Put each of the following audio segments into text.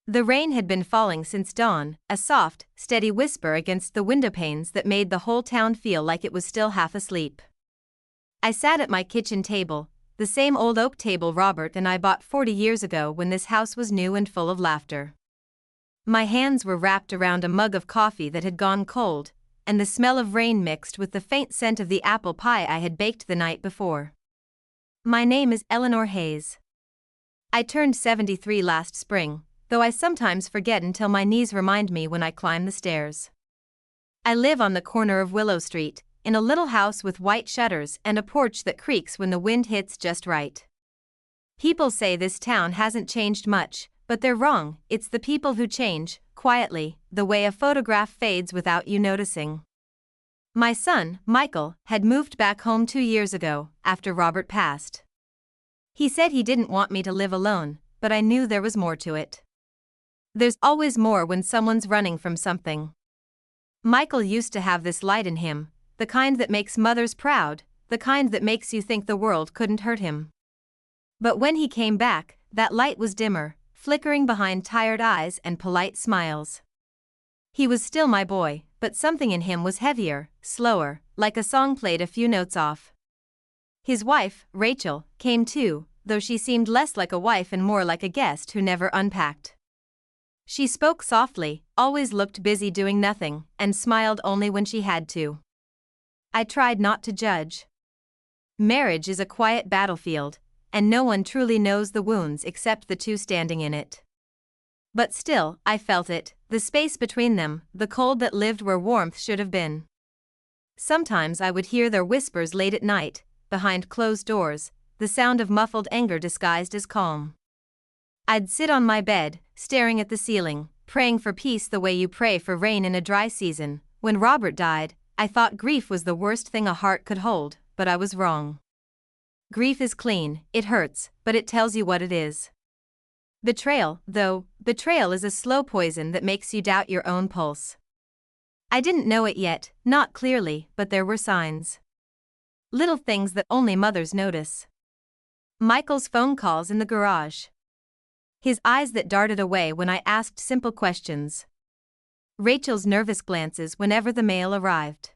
The rain had been falling since dawn, a soft, steady whisper against the windowpanes that made the whole town feel like it was still half asleep. I sat at my kitchen table, the same old oak table Robert and I bought 40 years ago when this house was new and full of laughter. My hands were wrapped around a mug of coffee that had gone cold, and the smell of rain mixed with the faint scent of the apple pie I had baked the night before. My name is Eleanor Hayes. I turned 73 last spring, though I sometimes forget until my knees remind me when I climb the stairs. I live on the corner of Willow Street, in a little house with white shutters and a porch that creaks when the wind hits just right. People say this town hasn't changed much, but they're wrong. It's the people who change, quietly, the way a photograph fades without you noticing. My son, Michael, had moved back home 2 years ago, after Robert passed. He said he didn't want me to live alone, but I knew there was more to it. There's always more when someone's running from something. Michael used to have this light in him, the kind that makes mothers proud, the kind that makes you think the world couldn't hurt him. But when he came back, that light was dimmer, flickering behind tired eyes and polite smiles. He was still my boy, but something in him was heavier, slower, like a song played a few notes off. His wife, Rachel, came too, though she seemed less like a wife and more like a guest who never unpacked. She spoke softly, always looked busy doing nothing, and smiled only when she had to. I tried not to judge. Marriage is a quiet battlefield, and no one truly knows the wounds except the two standing in it. But still, I felt it, the space between them, the cold that lived where warmth should have been. Sometimes I would hear their whispers late at night, behind closed doors, the sound of muffled anger disguised as calm. I'd sit on my bed, staring at the ceiling, praying for peace the way you pray for rain in a dry season. When Robert died, I thought grief was the worst thing a heart could hold, but I was wrong. Grief is clean, it hurts, but it tells you what it is. Betrayal, though, betrayal is a slow poison that makes you doubt your own pulse. I didn't know it yet, not clearly, but there were signs. Little things that only mothers notice. Michael's phone calls in the garage. His eyes that darted away when I asked simple questions. Rachel's nervous glances whenever the mail arrived.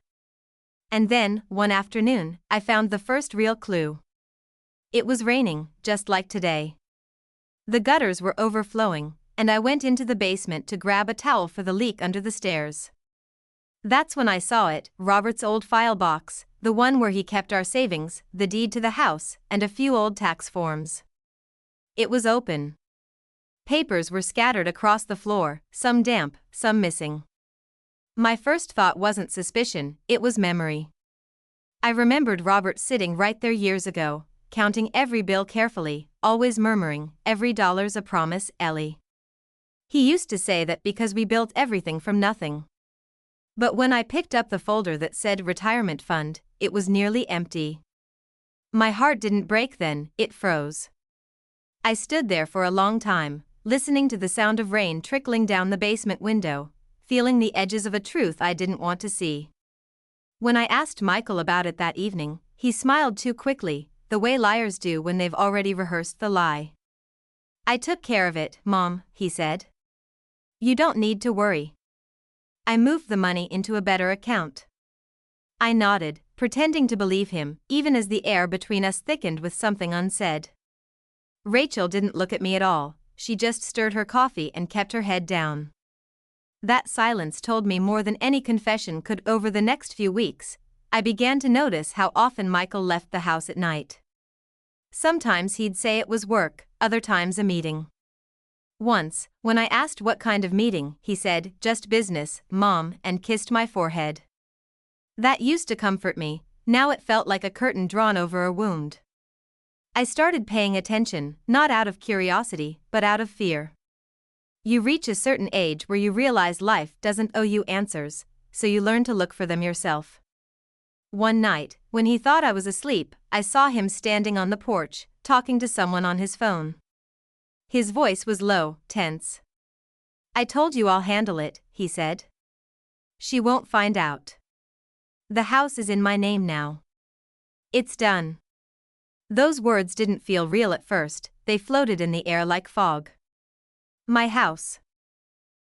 And then, one afternoon, I found the first real clue. It was raining, just like today. The gutters were overflowing, and I went into the basement to grab a towel for the leak under the stairs. That's when I saw it, Robert's old file box, the one where he kept our savings, the deed to the house, and a few old tax forms. It was open. Papers were scattered across the floor, some damp, some missing. My first thought wasn't suspicion, it was memory. I remembered Robert sitting right there years ago, counting every bill carefully, always murmuring, "Every dollar's a promise, Ellie." He used to say that because we built everything from nothing. But when I picked up the folder that said retirement fund, it was nearly empty. My heart didn't break then, it froze. I stood there for a long time, listening to the sound of rain trickling down the basement window, feeling the edges of a truth I didn't want to see. When I asked Michael about it that evening, he smiled too quickly, the way liars do when they've already rehearsed the lie. "I took care of it, Mom," he said. "You don't need to worry. I moved the money into a better account." I nodded, pretending to believe him, even as the air between us thickened with something unsaid. Rachel didn't look at me at all, she just stirred her coffee and kept her head down. That silence told me more than any confession could. Over the next few weeks, I began to notice how often Michael left the house at night. Sometimes he'd say it was work, other times a meeting. Once, when I asked what kind of meeting, he said, "Just business, Mom," and kissed my forehead. That used to comfort me, now it felt like a curtain drawn over a wound. I started paying attention, not out of curiosity, but out of fear. You reach a certain age where you realize life doesn't owe you answers, so you learn to look for them yourself. One night, when he thought I was asleep, I saw him standing on the porch, talking to someone on his phone. His voice was low, tense. "I told you I'll handle it," he said. "She won't find out. The house is in my name now. It's done." Those words didn't feel real at first, they floated in the air like fog. My house.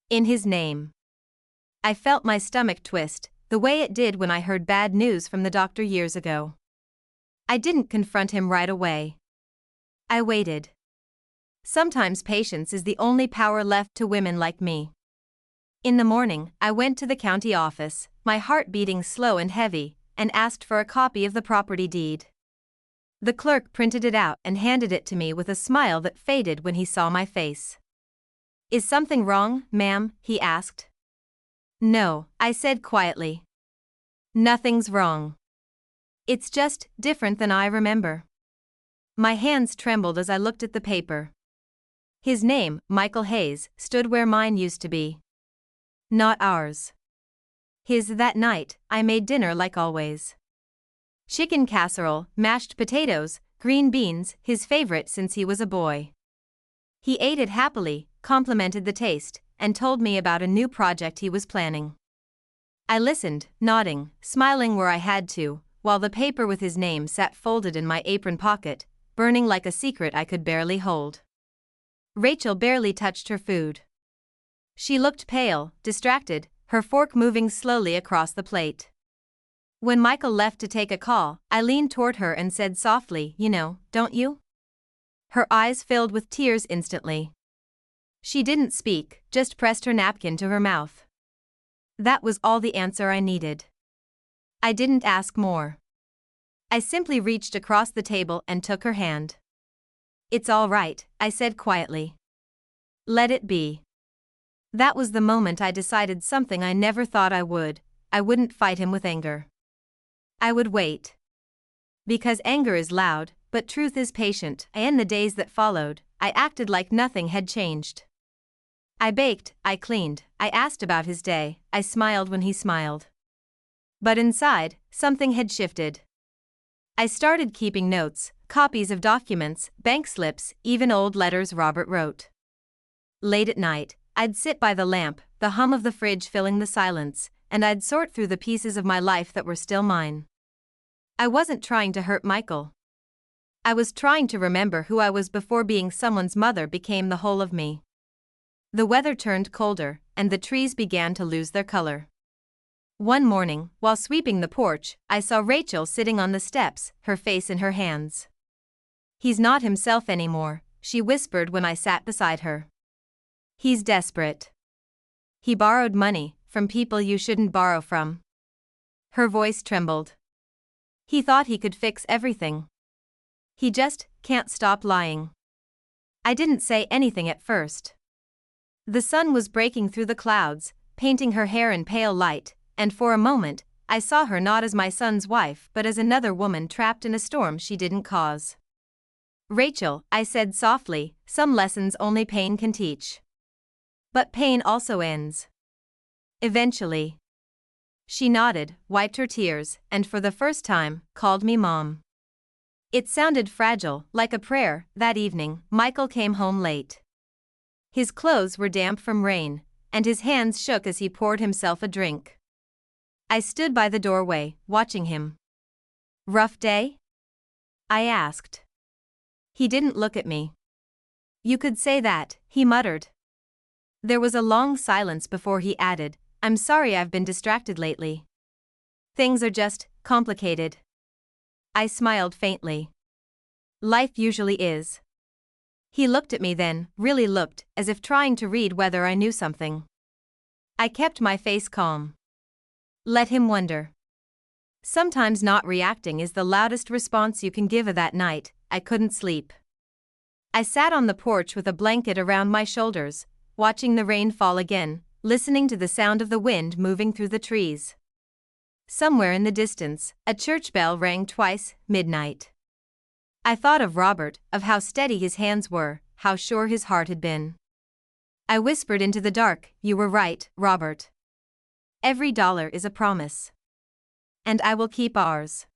In his name. I felt my stomach twist, the way it did when I heard bad news from the doctor years ago. I didn't confront him right away. I waited. Sometimes patience is the only power left to women like me. In the morning, I went to the county office, my heart beating slow and heavy, and asked for a copy of the property deed. The clerk printed it out and handed it to me with a smile that faded when he saw my face. "Is something wrong, ma'am?" he asked. "No," I said quietly. "Nothing's wrong. It's just different than I remember." My hands trembled as I looked at the paper. His name, Michael Hayes, stood where mine used to be. Not ours. His. That night, I made dinner like always. Chicken casserole, mashed potatoes, green beans, his favorite since he was a boy. He ate it happily, complimented the taste, and told me about a new project he was planning. I listened, nodding, smiling where I had to, while the paper with his name sat folded in my apron pocket, burning like a secret I could barely hold. Rachel barely touched her food. She looked pale, distracted, her fork moving slowly across the plate. When Michael left to take a call, I leaned toward her and said softly, "You know, don't you?" Her eyes filled with tears instantly. She didn't speak, just pressed her napkin to her mouth. That was all the answer I needed. I didn't ask more. I simply reached across the table and took her hand. "It's all right," I said quietly. "Let it be." That was the moment I decided something I never thought I would. I wouldn't fight him with anger. I would wait. Because anger is loud, but truth is patient. In the days that followed, I acted like nothing had changed. I baked, I cleaned, I asked about his day, I smiled when he smiled. But inside, something had shifted. I started keeping notes, copies of documents, bank slips, even old letters Robert wrote. Late at night, I'd sit by the lamp, the hum of the fridge filling the silence, and I'd sort through the pieces of my life that were still mine. I wasn't trying to hurt Michael. I was trying to remember who I was before being someone's mother became the whole of me. The weather turned colder, and the trees began to lose their color. One morning, while sweeping the porch, I saw Rachel sitting on the steps, her face in her hands. "He's not himself anymore," she whispered when I sat beside her. "He's desperate. He borrowed money from people you shouldn't borrow from." Her voice trembled. "He thought he could fix everything. He just can't stop lying." I didn't say anything at first. The sun was breaking through the clouds, painting her hair in pale light, and for a moment, I saw her not as my son's wife but as another woman trapped in a storm she didn't cause. "Rachel," I said softly, "some lessons only pain can teach. But pain also ends. Eventually." She nodded, wiped her tears, and for the first time, called me Mom. It sounded fragile, like a prayer. That evening, Michael came home late. His clothes were damp from rain, and his hands shook as he poured himself a drink. I stood by the doorway, watching him. "Rough day?" I asked. He didn't look at me. "You could say that," he muttered. There was a long silence before he added, "I'm sorry I've been distracted lately. Things are just complicated." I smiled faintly. "Life usually is." He looked at me then, really looked, as if trying to read whether I knew something. I kept my face calm. Let him wonder. Sometimes not reacting is the loudest response you can give. That night, I couldn't sleep. I sat on the porch with a blanket around my shoulders, watching the rain fall again, listening to the sound of the wind moving through the trees. Somewhere in the distance, a church bell rang twice, midnight. I thought of Robert, of how steady his hands were, how sure his heart had been. I whispered into the dark, "You were right, Robert. Every dollar is a promise. And I will keep ours."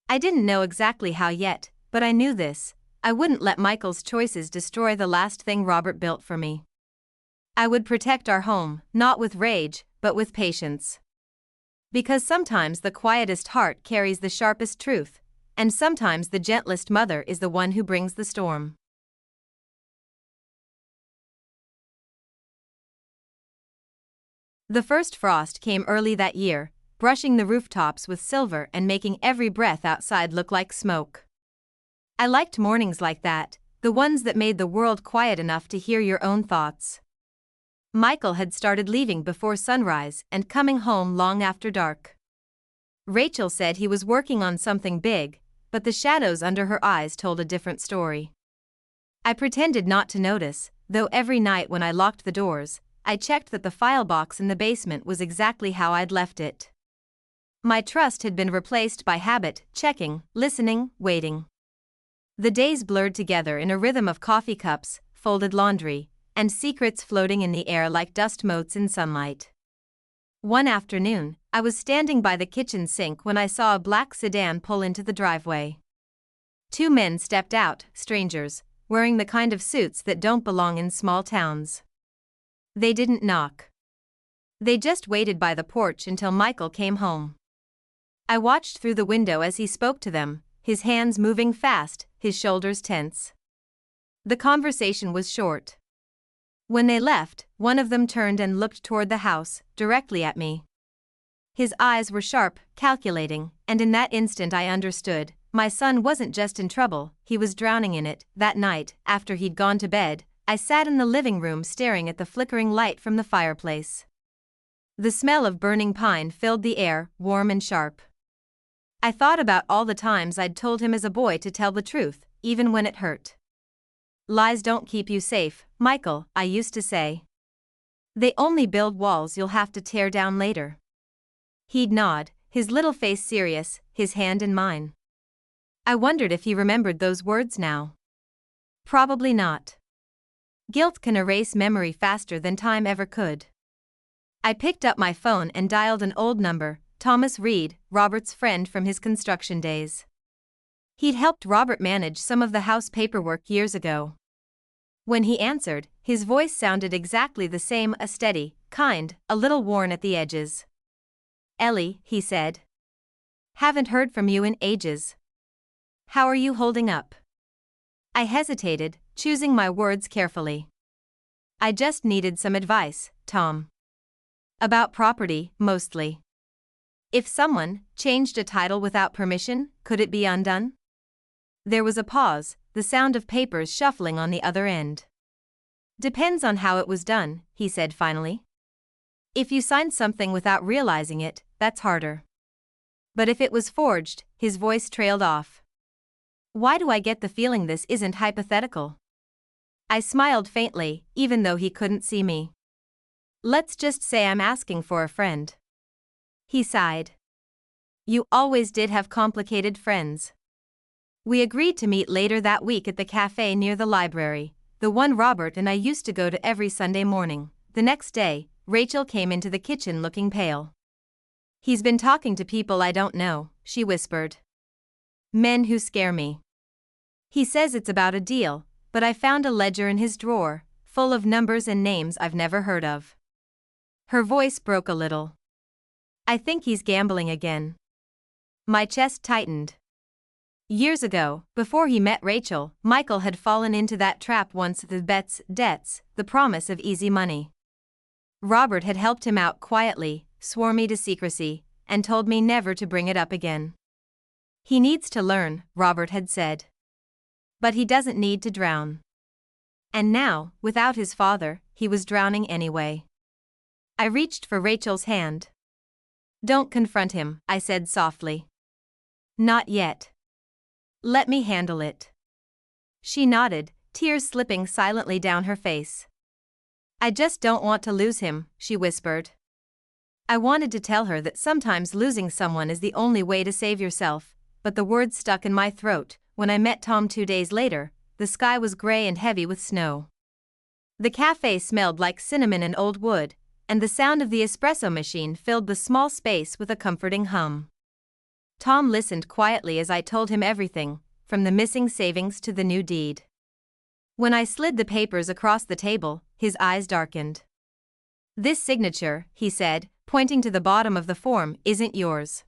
I didn't know exactly how yet, but I knew this: I wouldn't let Michael's choices destroy the last thing Robert built for me. I would protect our home, not with rage, but with patience. Because sometimes the quietest heart carries the sharpest truth, and sometimes the gentlest mother is the one who brings the storm. The first frost came early that year, brushing the rooftops with silver and making every breath outside look like smoke. I liked mornings like that, the ones that made the world quiet enough to hear your own thoughts. Michael had started leaving before sunrise and coming home long after dark. Rachel said he was working on something big, but the shadows under her eyes told a different story. I pretended not to notice, though every night when I locked the doors, I checked that the file box in the basement was exactly how I'd left it. My trust had been replaced by habit, checking, listening, waiting. The days blurred together in a rhythm of coffee cups, folded laundry, and secrets floating in the air like dust motes in sunlight. One afternoon, I was standing by the kitchen sink when I saw a black sedan pull into the driveway. Two men stepped out, strangers, wearing the kind of suits that don't belong in small towns. They didn't knock. They just waited by the porch until Michael came home. I watched through the window as he spoke to them, his hands moving fast, his shoulders tense. The conversation was short. When they left, one of them turned and looked toward the house, directly at me. His eyes were sharp, calculating, and in that instant I understood, my son wasn't just in trouble, he was drowning in it. That night, after he'd gone to bed, I sat in the living room staring at the flickering light from the fireplace. The smell of burning pine filled the air, warm and sharp. I thought about all the times I'd told him as a boy to tell the truth, even when it hurt. Lies don't keep you safe, Michael, I used to say. They only build walls you'll have to tear down later. He'd nod, his little face serious, his hand in mine. I wondered if he remembered those words now. Probably not. Guilt can erase memory faster than time ever could. I picked up my phone and dialed an old number, Thomas Reed, Robert's friend from his construction days. He'd helped Robert manage some of the house paperwork years ago. When he answered, his voice sounded exactly the same, a steady, kind, a little worn at the edges. "Ellie," he said. "Haven't heard from you in ages. How are you holding up?" I hesitated, choosing my words carefully. "I just needed some advice, Tom. About property, mostly. If someone changed a title without permission, could it be undone?" There was a pause, the sound of papers shuffling on the other end. "Depends on how it was done," he said finally. "If you signed something without realizing it, that's harder. But if it was forged," his voice trailed off. "Why do I get the feeling this isn't hypothetical?" I smiled faintly, even though he couldn't see me. "Let's just say I'm asking for a friend." He sighed. "You always did have complicated friends." We agreed to meet later that week at the cafe near the library, the one Robert and I used to go to every Sunday morning. The next day, Rachel came into the kitchen looking pale. "He's been talking to people I don't know," she whispered. "Men who scare me. He says it's about a deal, but I found a ledger in his drawer, full of numbers and names I've never heard of." Her voice broke a little. "I think he's gambling again." My chest tightened. Years ago, before he met Rachel, Michael had fallen into that trap once, the bets, debts, the promise of easy money. Robert had helped him out quietly, swore me to secrecy, and told me never to bring it up again. "He needs to learn," Robert had said. "But he doesn't need to drown." And now, without his father, he was drowning anyway. I reached for Rachel's hand. "Don't confront him," I said softly. "Not yet. Let me handle it." She nodded, tears slipping silently down her face. "I just don't want to lose him," she whispered. I wanted to tell her that sometimes losing someone is the only way to save yourself, but the words stuck in my throat. When I met Tom 2 days later, the sky was gray and heavy with snow. The cafe smelled like cinnamon and old wood, and the sound of the espresso machine filled the small space with a comforting hum. Tom listened quietly as I told him everything, from the missing savings to the new deed. When I slid the papers across the table, his eyes darkened. "This signature," he said, pointing to the bottom of the form, "isn't yours.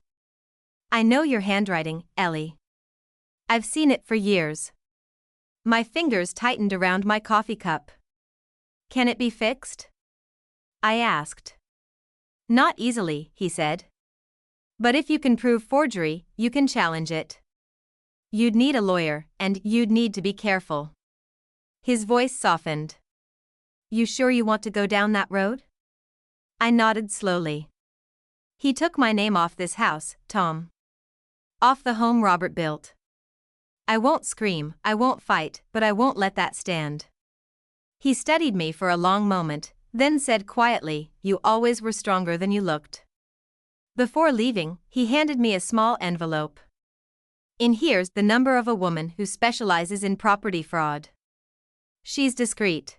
I know your handwriting, Ellie. I've seen it for years." My fingers tightened around my coffee cup. "Can it be fixed?" I asked. Not easily, he said. But if you can prove forgery, you can challenge it. You'd need a lawyer, and you'd need to be careful. His voice softened. You sure you want to go down that road? I nodded slowly. He took my name off this house, Tom. Off the home Robert built. I won't scream, I won't fight, but I won't let that stand. He studied me for a long moment, then said quietly, You always were stronger than you looked. Before leaving, he handed me a small envelope. In here's the number of a woman who specializes in property fraud. She's discreet.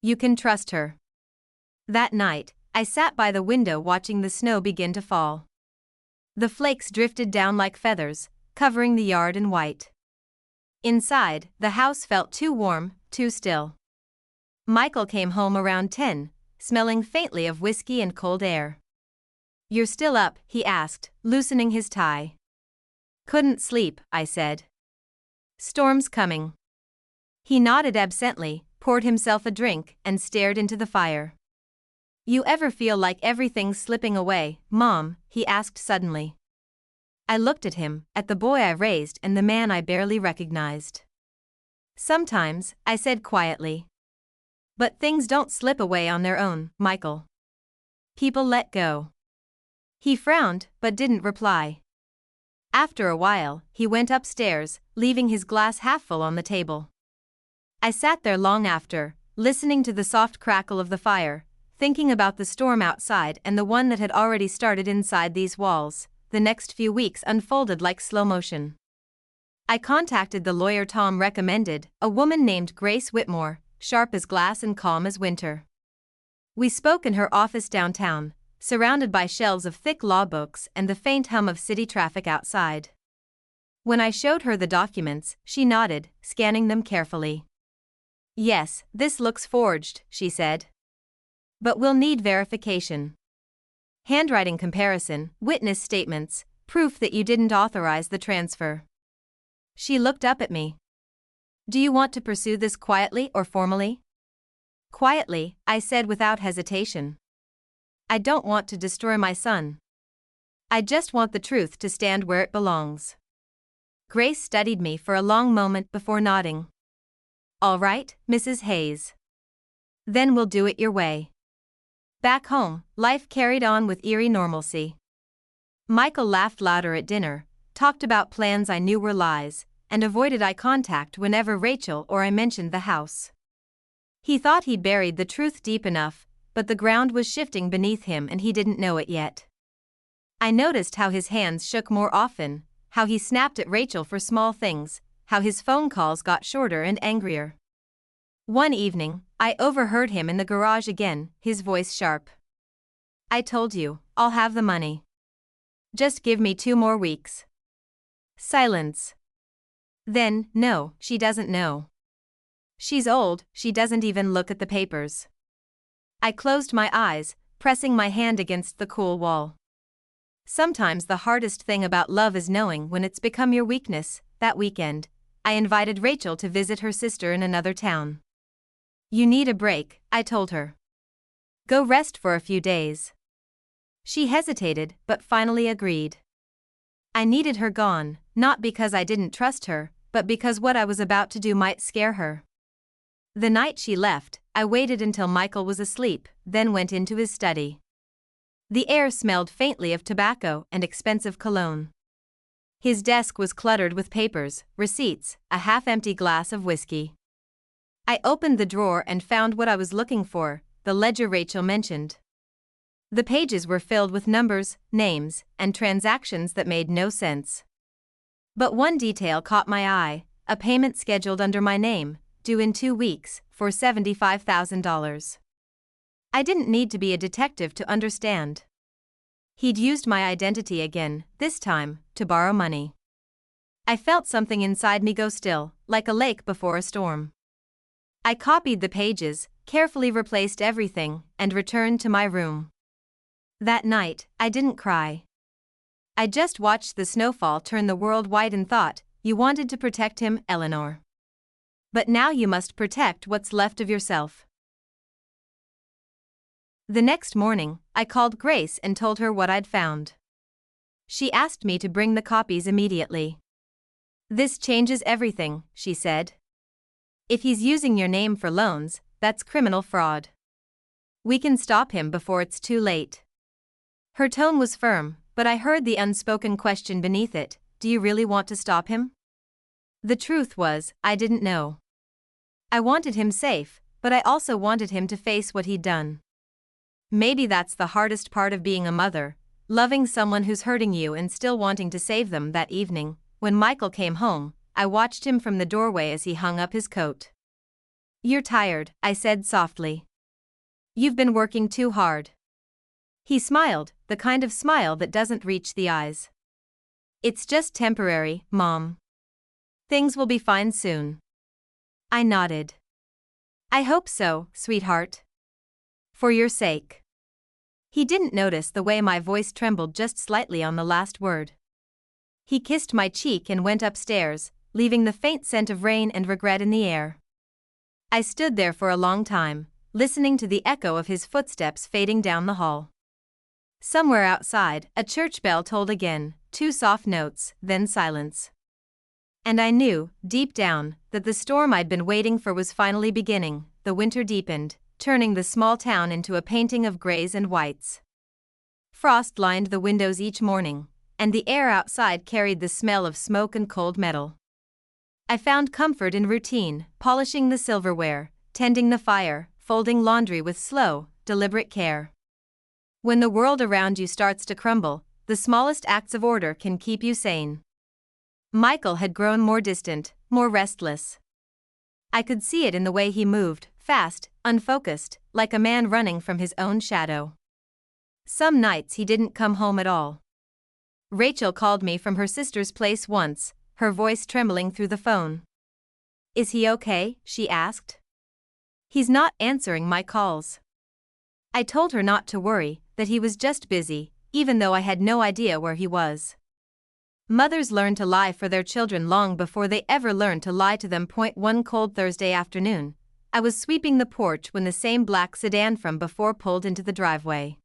You can trust her. That night, I sat by the window watching the snow begin to fall. The flakes drifted down like feathers, covering the yard in white. Inside, the house felt too warm, too still. Michael came home around 10, smelling faintly of whiskey and cold air. You're still up, he asked, loosening his tie. Couldn't sleep, I said. Storm's coming. He nodded absently, poured himself a drink, and stared into the fire. You ever feel like everything's slipping away, Mom? He asked suddenly. I looked at him, at the boy I raised and the man I barely recognized. Sometimes, I said quietly. But things don't slip away on their own, Michael. People let go. He frowned, but didn't reply. After a while, he went upstairs, leaving his glass half full on the table. I sat there long after, listening to the soft crackle of the fire, thinking about the storm outside and the one that had already started inside these walls. The next few weeks unfolded like slow motion. I contacted the lawyer Tom recommended, a woman named Grace Whitmore, sharp as glass and calm as winter. We spoke in her office downtown, surrounded by shelves of thick law books and the faint hum of city traffic outside. When I showed her the documents, she nodded, scanning them carefully. Yes, this looks forged, she said. But we'll need verification. Handwriting comparison, witness statements, proof that you didn't authorize the transfer. She looked up at me. Do you want to pursue this quietly or formally? Quietly, I said without hesitation. I don't want to destroy my son. I just want the truth to stand where it belongs. Grace studied me for a long moment before nodding. All right, Mrs. Hayes. Then we'll do it your way. Back home, life carried on with eerie normalcy. Michael laughed louder at dinner, talked about plans I knew were lies, and avoided eye contact whenever Rachel or I mentioned the house. He thought he'd buried the truth deep enough, but the ground was shifting beneath him and he didn't know it yet. I noticed how his hands shook more often, how he snapped at Rachel for small things, how his phone calls got shorter and angrier. One evening, I overheard him in the garage again, his voice sharp. I told you, I'll have the money. Just give me 2 more weeks. Silence. Then, no, she doesn't know. She's old, she doesn't even look at the papers. I closed my eyes, pressing my hand against the cool wall. Sometimes the hardest thing about love is knowing when it's become your weakness. That weekend, I invited Rachel to visit her sister in another town. You need a break, I told her. Go rest for a few days. She hesitated, but finally agreed. I needed her gone, not because I didn't trust her, but because what I was about to do might scare her. The night she left, I waited until Michael was asleep, then went into his study. The air smelled faintly of tobacco and expensive cologne. His desk was cluttered with papers, receipts, a half-empty glass of whiskey. I opened the drawer and found what I was looking for, the ledger Rachel mentioned. The pages were filled with numbers, names, and transactions that made no sense. But one detail caught my eye, a payment scheduled under my name, due in 2 weeks, for $75,000. I didn't need to be a detective to understand. He'd used my identity again, this time, to borrow money. I felt something inside me go still, like a lake before a storm. I copied the pages, carefully replaced everything, and returned to my room. That night, I didn't cry. I just watched the snowfall turn the world white and thought, you wanted to protect him, Eleanor. But now you must protect what's left of yourself. The next morning, I called Grace and told her what I'd found. She asked me to bring the copies immediately. "This changes everything," she said. "If he's using your name for loans, that's criminal fraud. We can stop him before it's too late." Her tone was firm, but I heard the unspoken question beneath it: do you really want to stop him? The truth was, I didn't know. I wanted him safe, but I also wanted him to face what he'd done. Maybe that's the hardest part of being a mother, loving someone who's hurting you and still wanting to save them. That evening, when Michael came home, I watched him from the doorway as he hung up his coat. "You're tired," I said softly. "You've been working too hard." He smiled, the kind of smile that doesn't reach the eyes. "It's just temporary, Mom. Things will be fine soon." I nodded. "I hope so, sweetheart. For your sake." He didn't notice the way my voice trembled just slightly on the last word. He kissed my cheek and went upstairs, leaving the faint scent of rain and regret in the air. I stood there for a long time, listening to the echo of his footsteps fading down the hall. Somewhere outside, a church bell tolled again, 2 soft notes, then silence. And I knew, deep down, that the storm I'd been waiting for was finally beginning. The winter deepened, turning the small town into a painting of grays and whites. Frost lined the windows each morning, and the air outside carried the smell of smoke and cold metal. I found comfort in routine, polishing the silverware, tending the fire, folding laundry with slow, deliberate care. When the world around you starts to crumble, the smallest acts of order can keep you sane. Michael had grown more distant, more restless. I could see it in the way he moved, fast, unfocused, like a man running from his own shadow. Some nights he didn't come home at all. Rachel called me from her sister's place once, her voice trembling through the phone. "Is he okay?" she asked. "He's not answering my calls." I told her not to worry, that he was just busy, even though I had no idea where he was. Mothers learn to lie for their children long before they ever learn to lie to them. One cold Thursday afternoon, I was sweeping the porch when the same black sedan from before pulled into the driveway.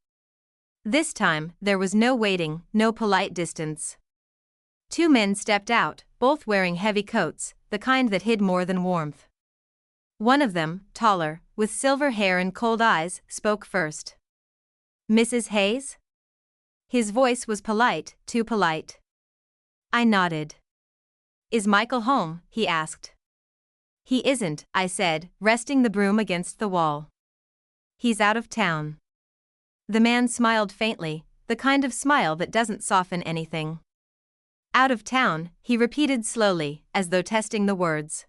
This time, there was no waiting, no polite distance. 2 men stepped out, both wearing heavy coats, the kind that hid more than warmth. One of them, taller, with silver hair and cold eyes, spoke first. "Mrs. Hayes?" His voice was polite, too polite. I nodded. "Is Michael home?" he asked. "He isn't," I said, resting the broom against the wall. "He's out of town." The man smiled faintly, the kind of smile that doesn't soften anything. "Out of town," he repeated slowly, as though testing the words.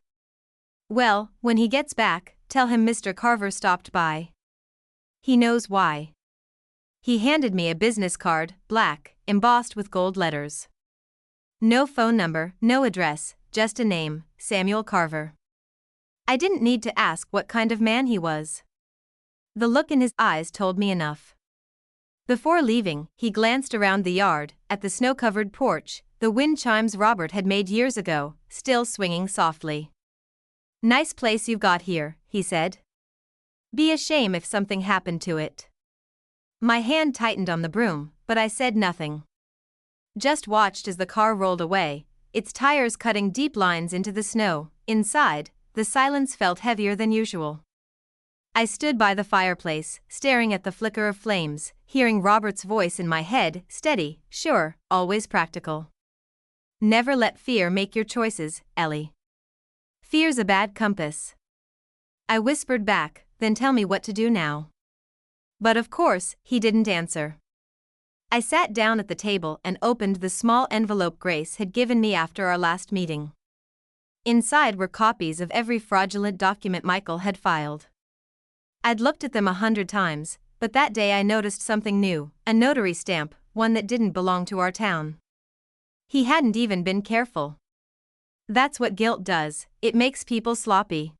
"Well, when he gets back, tell him Mr. Carver stopped by. He knows why." He handed me a business card, black, embossed with gold letters. No phone number, no address, just a name, Samuel Carver. I didn't need to ask what kind of man he was. The look in his eyes told me enough. Before leaving, he glanced around the yard, at the snow-covered porch, the wind chimes Robert had made years ago, still swinging softly. "Nice place you've got here," he said. "Be a shame if something happened to it." My hand tightened on the broom, but I said nothing. Just watched as the car rolled away, its tires cutting deep lines into the snow. Inside, the silence felt heavier than usual. I stood by the fireplace, staring at the flicker of flames, hearing Robert's voice in my head, steady, sure, always practical. "Never let fear make your choices, Ellie. Fear's a bad compass." I whispered back, "Then tell me what to do now." But of course, he didn't answer. I sat down at the table and opened the small envelope Grace had given me after our last meeting. Inside were copies of every fraudulent document Michael had filed. I'd looked at them 100 times, but that day I noticed something new, a notary stamp, one that didn't belong to our town. He hadn't even been careful. That's what guilt does, it makes people sloppy.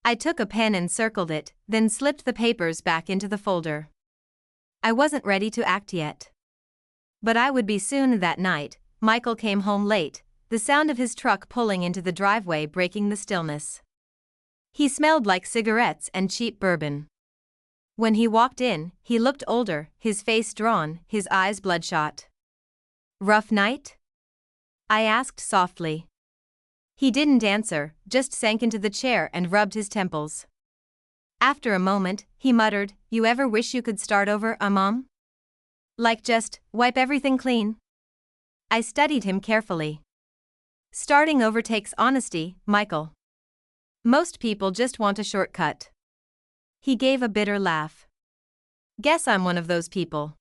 I took a pen and circled it, then slipped the papers back into the folder. I wasn't ready to act yet. But I would be soon. That night, Michael came home late, the sound of his truck pulling into the driveway breaking the stillness. He smelled like cigarettes and cheap bourbon. When he walked in, he looked older, his face drawn, his eyes bloodshot. "Rough night?" I asked softly. He didn't answer, just sank into the chair and rubbed his temples. After a moment, he muttered, "You ever wish you could start over, Mom? Like just, wipe everything clean?" I studied him carefully. "Starting over takes honesty, Michael. Most people just want a shortcut." He gave a bitter laugh. "Guess I'm one of those people."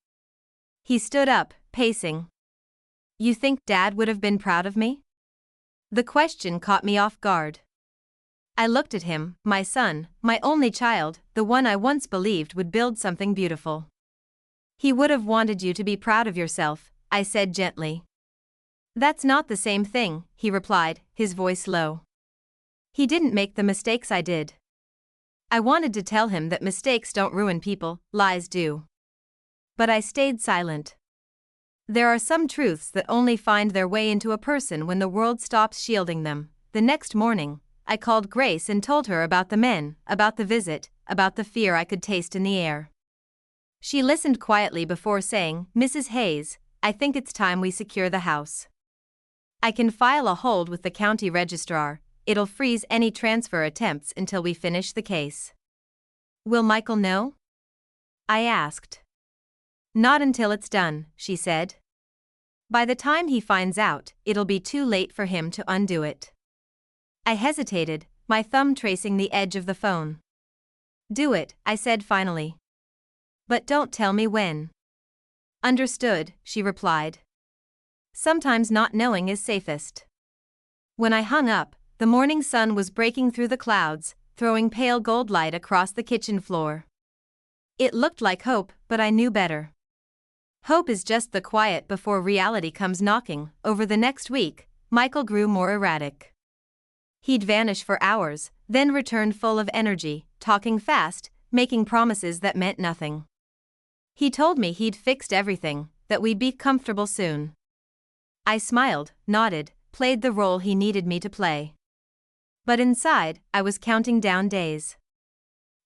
He stood up, pacing. "You think Dad would have been proud of me?" The question caught me off guard. I looked at him, my son, my only child, the one I once believed would build something beautiful. "He would have wanted you to be proud of yourself," I said gently. "That's not the same thing," he replied, his voice low. "He didn't make the mistakes I did." I wanted to tell him that mistakes don't ruin people, lies do. But I stayed silent. There are some truths that only find their way into a person when the world stops shielding them. The next morning, I called Grace and told her about the men, about the visit, about the fear I could taste in the air. She listened quietly before saying, "Mrs. Hayes, I think it's time we secure the house. I can file a hold with the county registrar. It'll freeze any transfer attempts until we finish the case." "Will Michael know?" I asked. "Not until it's done," she said. "By the time he finds out, it'll be too late for him to undo it." I hesitated, my thumb tracing the edge of the phone. "Do it," I said finally. "But don't tell me when." "Understood," she replied. Sometimes not knowing is safest. When I hung up, the morning sun was breaking through the clouds, throwing pale gold light across the kitchen floor. It looked like hope, but I knew better. Hope is just the quiet before reality comes knocking. Over the next week, Michael grew more erratic. He'd vanish for hours, then return full of energy, talking fast, making promises that meant nothing. He told me he'd fixed everything, that we'd be comfortable soon. I smiled, nodded, played the role he needed me to play. But inside, I was counting down days.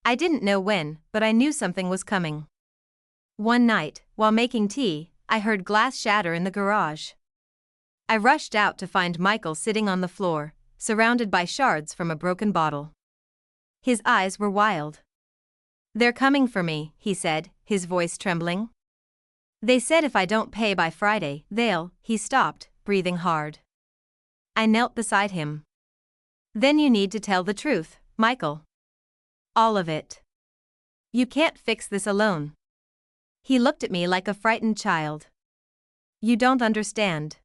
I didn't know when, but I knew something was coming. One night, while making tea, I heard glass shatter in the garage. I rushed out to find Michael sitting on the floor, surrounded by shards from a broken bottle. His eyes were wild. "They're coming for me," he said, his voice trembling. "They said if I don't pay by Friday, they'll..." He stopped, breathing hard. I knelt beside him. "Then you need to tell the truth, Michael. All of it. You can't fix this alone." He looked at me like a frightened child. "You don't understand.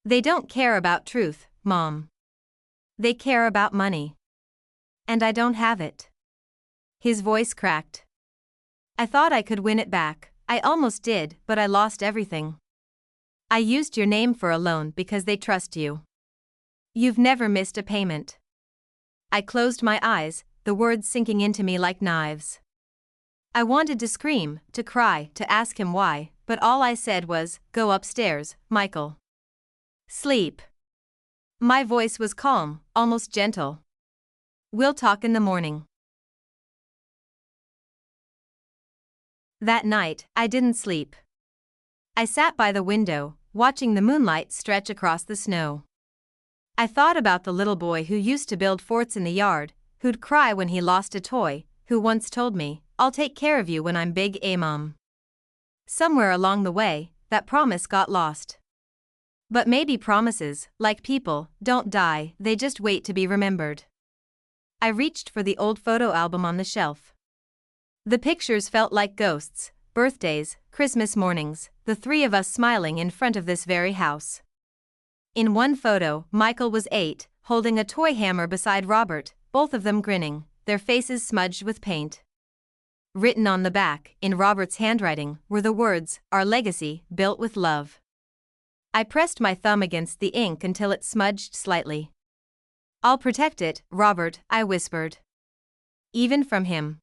They don't care about truth, Mom. They care about money. And I don't have it." His voice cracked. "I thought I could win it back. I almost did, but I lost everything. I used your name for a loan because they trust you. You've never missed a payment." I closed my eyes, the words sinking into me like knives. I wanted to scream, to cry, to ask him why, but all I said was, "Go upstairs, Michael. Sleep." My voice was calm, almost gentle. "We'll talk in the morning." That night, I didn't sleep. I sat by the window, watching the moonlight stretch across the snow. I thought about the little boy who used to build forts in the yard, who'd cry when he lost a toy, who once told me, "I'll take care of you when I'm big, Mom." Somewhere along the way, that promise got lost. But maybe promises, like people, don't die, they just wait to be remembered. I reached for the old photo album on the shelf. The pictures felt like ghosts, birthdays, Christmas mornings, the three of us smiling in front of this very house. In one photo, Michael was 8, holding a toy hammer beside Robert, both of them grinning, their faces smudged with paint. Written on the back, in Robert's handwriting, were the words, "Our legacy, built with love." I pressed my thumb against the ink until it smudged slightly. "I'll protect it, Robert," I whispered. Even from him.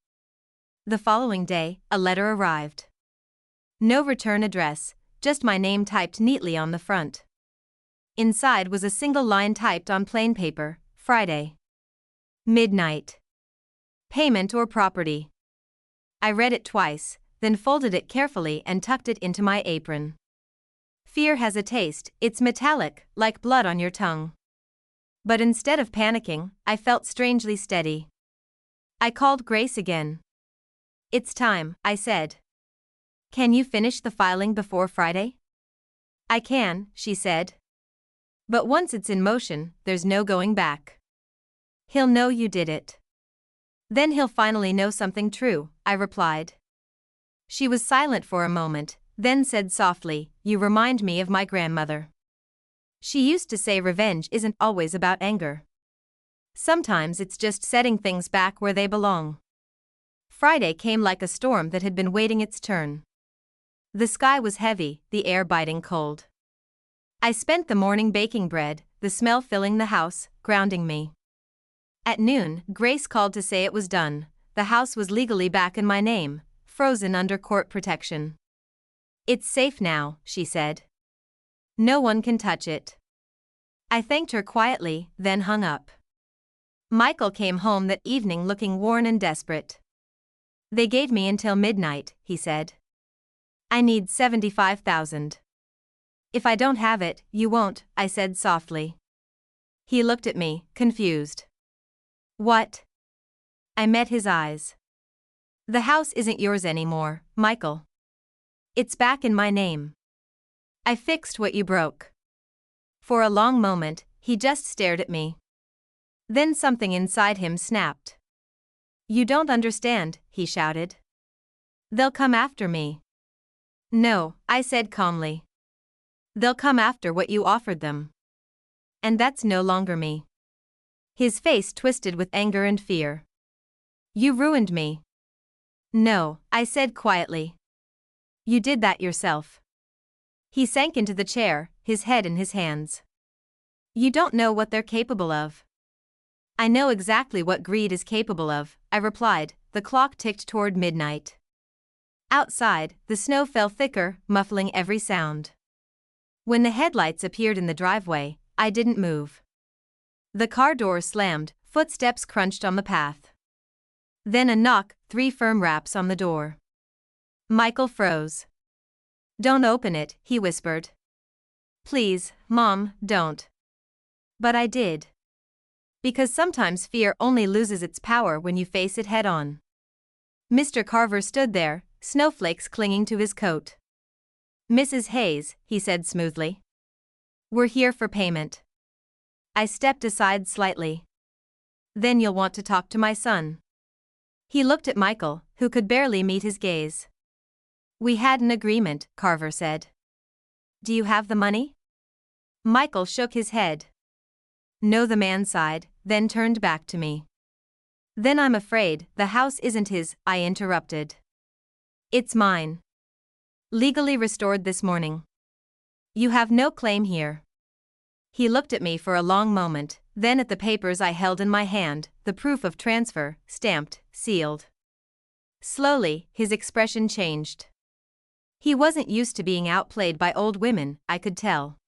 The following day, a letter arrived. No return address, just my name typed neatly on the front. Inside was a single line typed on plain paper, "Friday. Midnight. Payment or property." I read it twice, then folded it carefully and tucked it into my apron. Fear has a taste, it's metallic, like blood on your tongue. But instead of panicking, I felt strangely steady. I called Grace again. It's time, I said. Can you finish the filing before Friday? I can, she said. But once it's in motion, there's no going back. He'll know you did it. Then he'll finally know something true, I replied. She was silent for a moment, then said softly, "You remind me of my grandmother. She used to say revenge isn't always about anger. Sometimes it's just setting things back where they belong." Friday came like a storm that had been waiting its turn. The sky was heavy, the air biting cold. I spent the morning baking bread, the smell filling the house, grounding me. At noon, Grace called to say it was done. The house was legally back in my name, frozen under court protection. "It's safe now," she said. "No one can touch it." I thanked her quietly, then hung up. Michael came home that evening looking worn and desperate. "They gave me until midnight," he said. "I need $75,000. If I don't have it, you won't," I said softly. He looked at me, confused. "What?" I met his eyes. "The house isn't yours anymore, Michael. It's back in my name. I fixed what you broke." For a long moment, he just stared at me. Then something inside him snapped. "You don't understand," he shouted. "They'll come after me." "No," I said calmly. "They'll come after what you offered them. And that's no longer me." His face twisted with anger and fear. "You ruined me." "No," I said quietly. "You did that yourself." He sank into the chair, his head in his hands. "You don't know what they're capable of." "I know exactly what greed is capable of," I replied. The clock ticked toward midnight. Outside, the snow fell thicker, muffling every sound. When the headlights appeared in the driveway, I didn't move. The car door slammed, footsteps crunched on the path. Then a knock, 3 firm raps on the door. Michael froze. "Don't open it," he whispered. "Please, Mom, don't." But I did. Because sometimes fear only loses its power when you face it head on. Mr. Carver stood there, snowflakes clinging to his coat. "Mrs. Hayes," he said smoothly. "We're here for payment." I stepped aside slightly. "Then you'll want to talk to my son." He looked at Michael, who could barely meet his gaze. "We had an agreement," Carver said. "Do you have the money?" Michael shook his head. "No," the man sighed, then turned back to me. "Then I'm afraid the house isn't his," I interrupted. "It's mine. Legally restored this morning. You have no claim here." He looked at me for a long moment, then at the papers I held in my hand, the proof of transfer, stamped, sealed. Slowly, his expression changed. He wasn't used to being outplayed by old women, I could tell.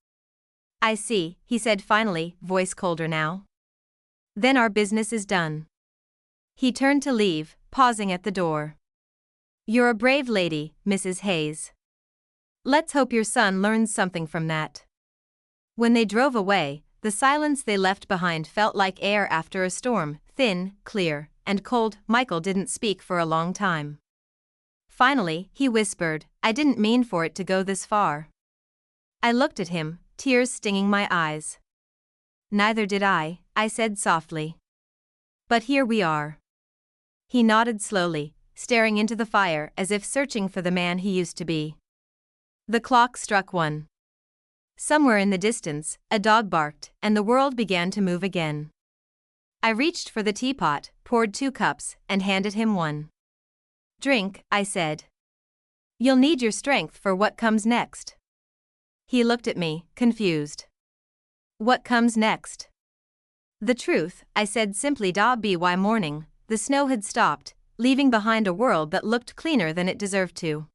"I see," he said finally, voice colder now. "Then our business is done." He turned to leave, pausing at the door. "You're a brave lady, Mrs. Hayes. Let's hope your son learns something from that." When they drove away, the silence they left behind felt like air after a storm, thin, clear, and cold. Michael didn't speak for a long time. Finally, he whispered, "I didn't mean for it to go this far." I looked at him, tears stinging my eyes. "Neither did I," I said softly. "But here we are." He nodded slowly, staring into the fire as if searching for the man he used to be. The clock struck 1. Somewhere in the distance, a dog barked, and the world began to move again. I reached for the teapot, poured 2 cups, and handed him one. "Drink," I said. "You'll need your strength for what comes next." He looked at me, confused. "What comes next?" "The truth," I said simply. By morning, the snow had stopped, leaving behind a world that looked cleaner than it deserved to.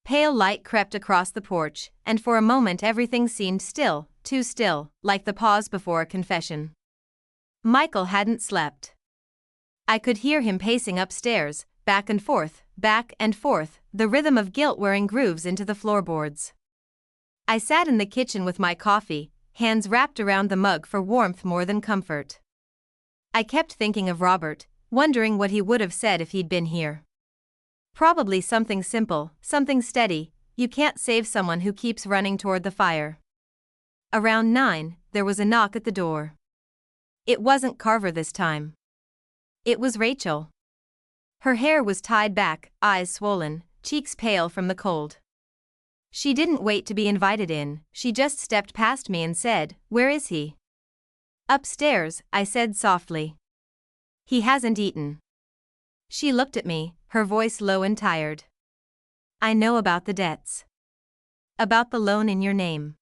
Pale light crept across the porch, and for a moment everything seemed still, too still, like the pause before a confession. Michael hadn't slept. I could hear him pacing upstairs, back and forth, back and forth, the rhythm of guilt wearing grooves into the floorboards. I sat in the kitchen with my coffee, hands wrapped around the mug for warmth more than comfort. I kept thinking of Robert, wondering what he would have said if he'd been here. Probably something simple, something steady: you can't save someone who keeps running toward the fire. Around 9, there was a knock at the door. It wasn't Carver this time. It was Rachel. Her hair was tied back, eyes swollen, cheeks pale from the cold. She didn't wait to be invited in, she just stepped past me and said, "Where is he?" "Upstairs," I said softly. "He hasn't eaten." She looked at me, her voice low and tired. "I know about the debts. About the loan in your name.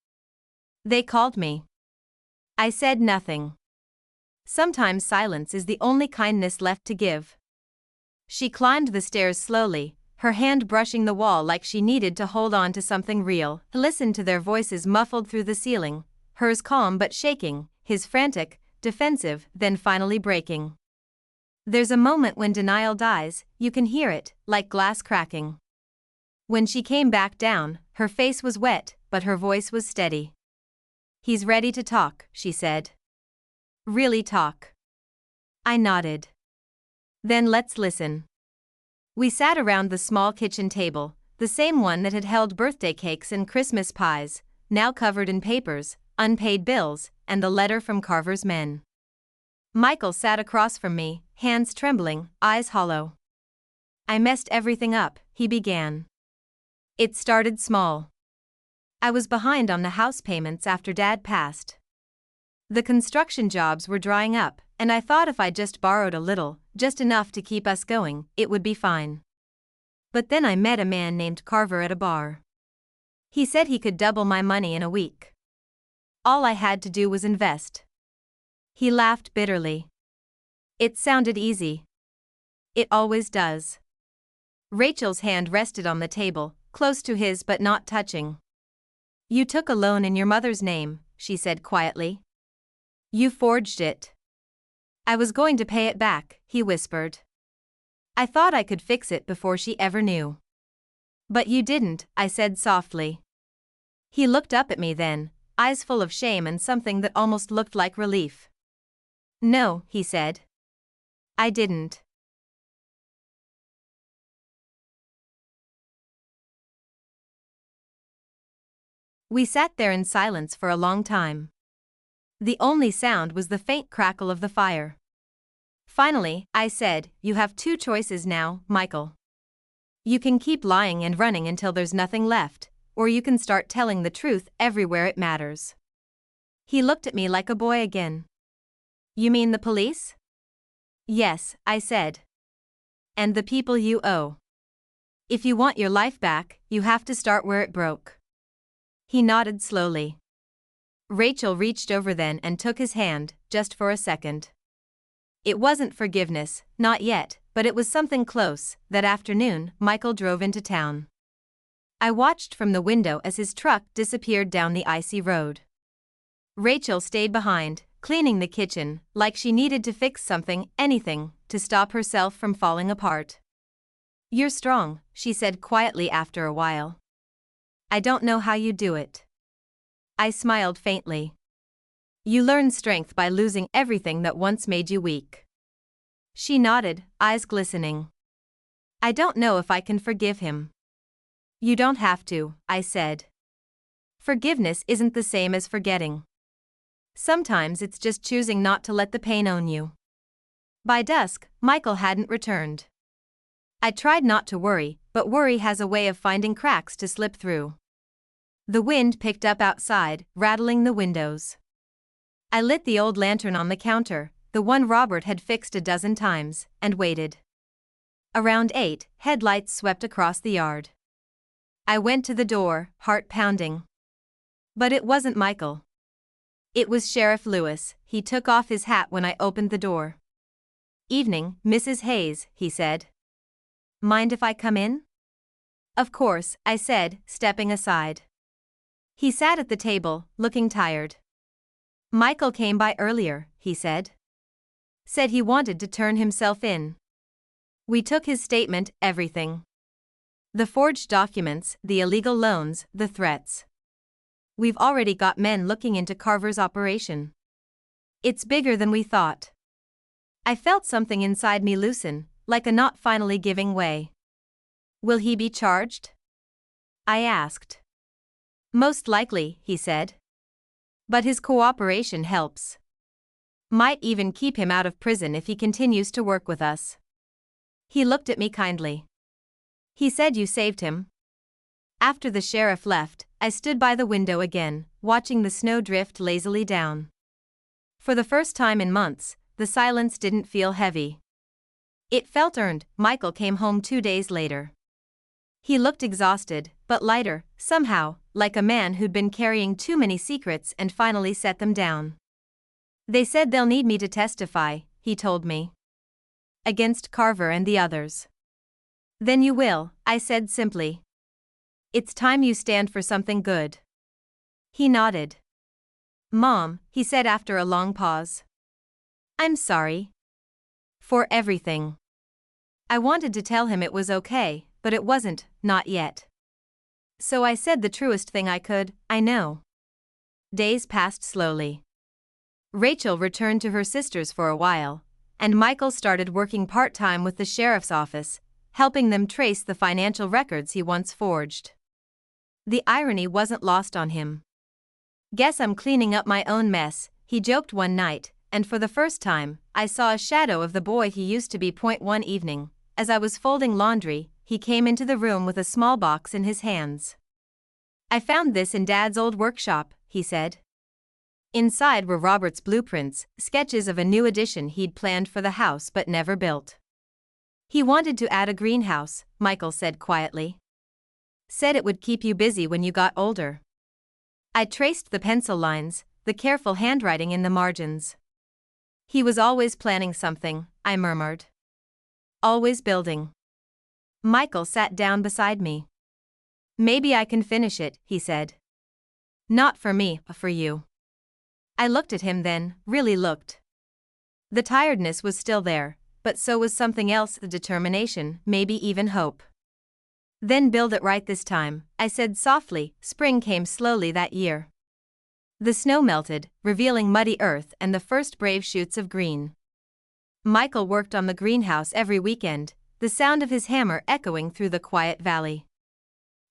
They called me." I said nothing. Sometimes silence is the only kindness left to give. She climbed the stairs slowly, her hand brushing the wall like she needed to hold on to something real. Listened to their voices muffled through the ceiling, hers calm but shaking, his frantic, defensive, then finally breaking. There's a moment when denial dies, you can hear it, like glass cracking. When she came back down, her face was wet, but her voice was steady. "He's ready to talk," she said. "Really talk?" I nodded. "Then let's listen." We sat around the small kitchen table, the same one that had held birthday cakes and Christmas pies, now covered in papers, unpaid bills, and the letter from Carver's men. Michael sat across from me, hands trembling, eyes hollow. "I messed everything up," he began. "It started small. I was behind on the house payments after Dad passed. The construction jobs were drying up, and I thought if I just borrowed a little, just enough to keep us going, it would be fine. But then I met a man named Carver at a bar. He said he could double my money in a week. All I had to do was invest." He laughed bitterly. "It sounded easy. It always does." Rachel's hand rested on the table, close to his but not touching. "You took a loan in your mother's name," she said quietly. "You forged it." "I was going to pay it back," he whispered. "I thought I could fix it before she ever knew." "But you didn't," I said softly. He looked up at me then, eyes full of shame and something that almost looked like relief. "No," he said. "I didn't." We sat there in silence for a long time. The only sound was the faint crackle of the fire. Finally, I said, "You have two choices now, Michael. You can keep lying and running until there's nothing left, or you can start telling the truth everywhere it matters." He looked at me like a boy again. "You mean the police?" "Yes," I said. "And the people you owe. If you want your life back, you have to start where it broke." He nodded slowly. Rachel reached over then and took his hand, just for a second. It wasn't forgiveness, not yet, but it was something close. That afternoon, Michael drove into town. I watched from the window as his truck disappeared down the icy road. Rachel stayed behind, cleaning the kitchen, like she needed to fix something, anything, to stop herself from falling apart. "You're strong," she said quietly after a while. "I don't know how you do it." I smiled faintly. "You learn strength by losing everything that once made you weak." She nodded, eyes glistening. "I don't know if I can forgive him." "You don't have to," I said. "Forgiveness isn't the same as forgetting. Sometimes it's just choosing not to let the pain own you." By dusk, Michael hadn't returned. I tried not to worry, but worry has a way of finding cracks to slip through. The wind picked up outside, rattling the windows. I lit the old lantern on the counter, the one Robert had fixed a dozen times, and waited. Around 8, headlights swept across the yard. I went to the door, heart pounding. But it wasn't Michael. It was Sheriff Lewis. He took off his hat when I opened the door. "Evening, Mrs. Hayes," he said. "Mind if I come in?" "Of course," I said, stepping aside. He sat at the table, looking tired. "Michael came by earlier," he said. "Said he wanted to turn himself in." We took his statement, everything. The forged documents, the illegal loans, the threats. We've already got men looking into Carver's operation. It's bigger than we thought. I felt something inside me loosen, like a knot finally giving way. Will he be charged? I asked. Most likely, he said. But his cooperation helps. Might even keep him out of prison if he continues to work with us. He looked at me kindly. He said you saved him. After the sheriff left, I stood by the window again, watching the snow drift lazily down. For the first time in months, the silence didn't feel heavy. It felt earned. Michael came home 2 days later. He looked exhausted, but lighter, somehow, like a man who'd been carrying too many secrets and finally set them down. They said they'll need me to testify, he told me. Against Carver and the others. Then you will, I said simply. It's time you stand for something good. He nodded. Mom, he said after a long pause. I'm sorry. For everything. I wanted to tell him it was okay, but it wasn't, not yet. So I said the truest thing I could, I know. Days passed slowly. Rachel returned to her sisters for a while, and Michael started working part-time with the sheriff's office, helping them trace the financial records he once forged. The irony wasn't lost on him. Guess I'm cleaning up my own mess, he joked one night, and for the first time, I saw a shadow of the boy he used to be. One evening, as I was folding laundry, he came into the room with a small box in his hands. I found this in Dad's old workshop, he said. Inside were Robert's blueprints, sketches of a new addition he'd planned for the house but never built. He wanted to add a greenhouse, Michael said quietly. Said it would keep you busy when you got older. I traced the pencil lines, the careful handwriting in the margins. He was always planning something, I murmured. Always building. Michael sat down beside me. Maybe I can finish it, he said. Not for me, but for you. I looked at him then, really looked. The tiredness was still there, but so was something else, determination, maybe even hope. Then build it right this time, I said softly. Spring came slowly that year. The snow melted, revealing muddy earth and the first brave shoots of green. Michael worked on the greenhouse every weekend, the sound of his hammer echoing through the quiet valley.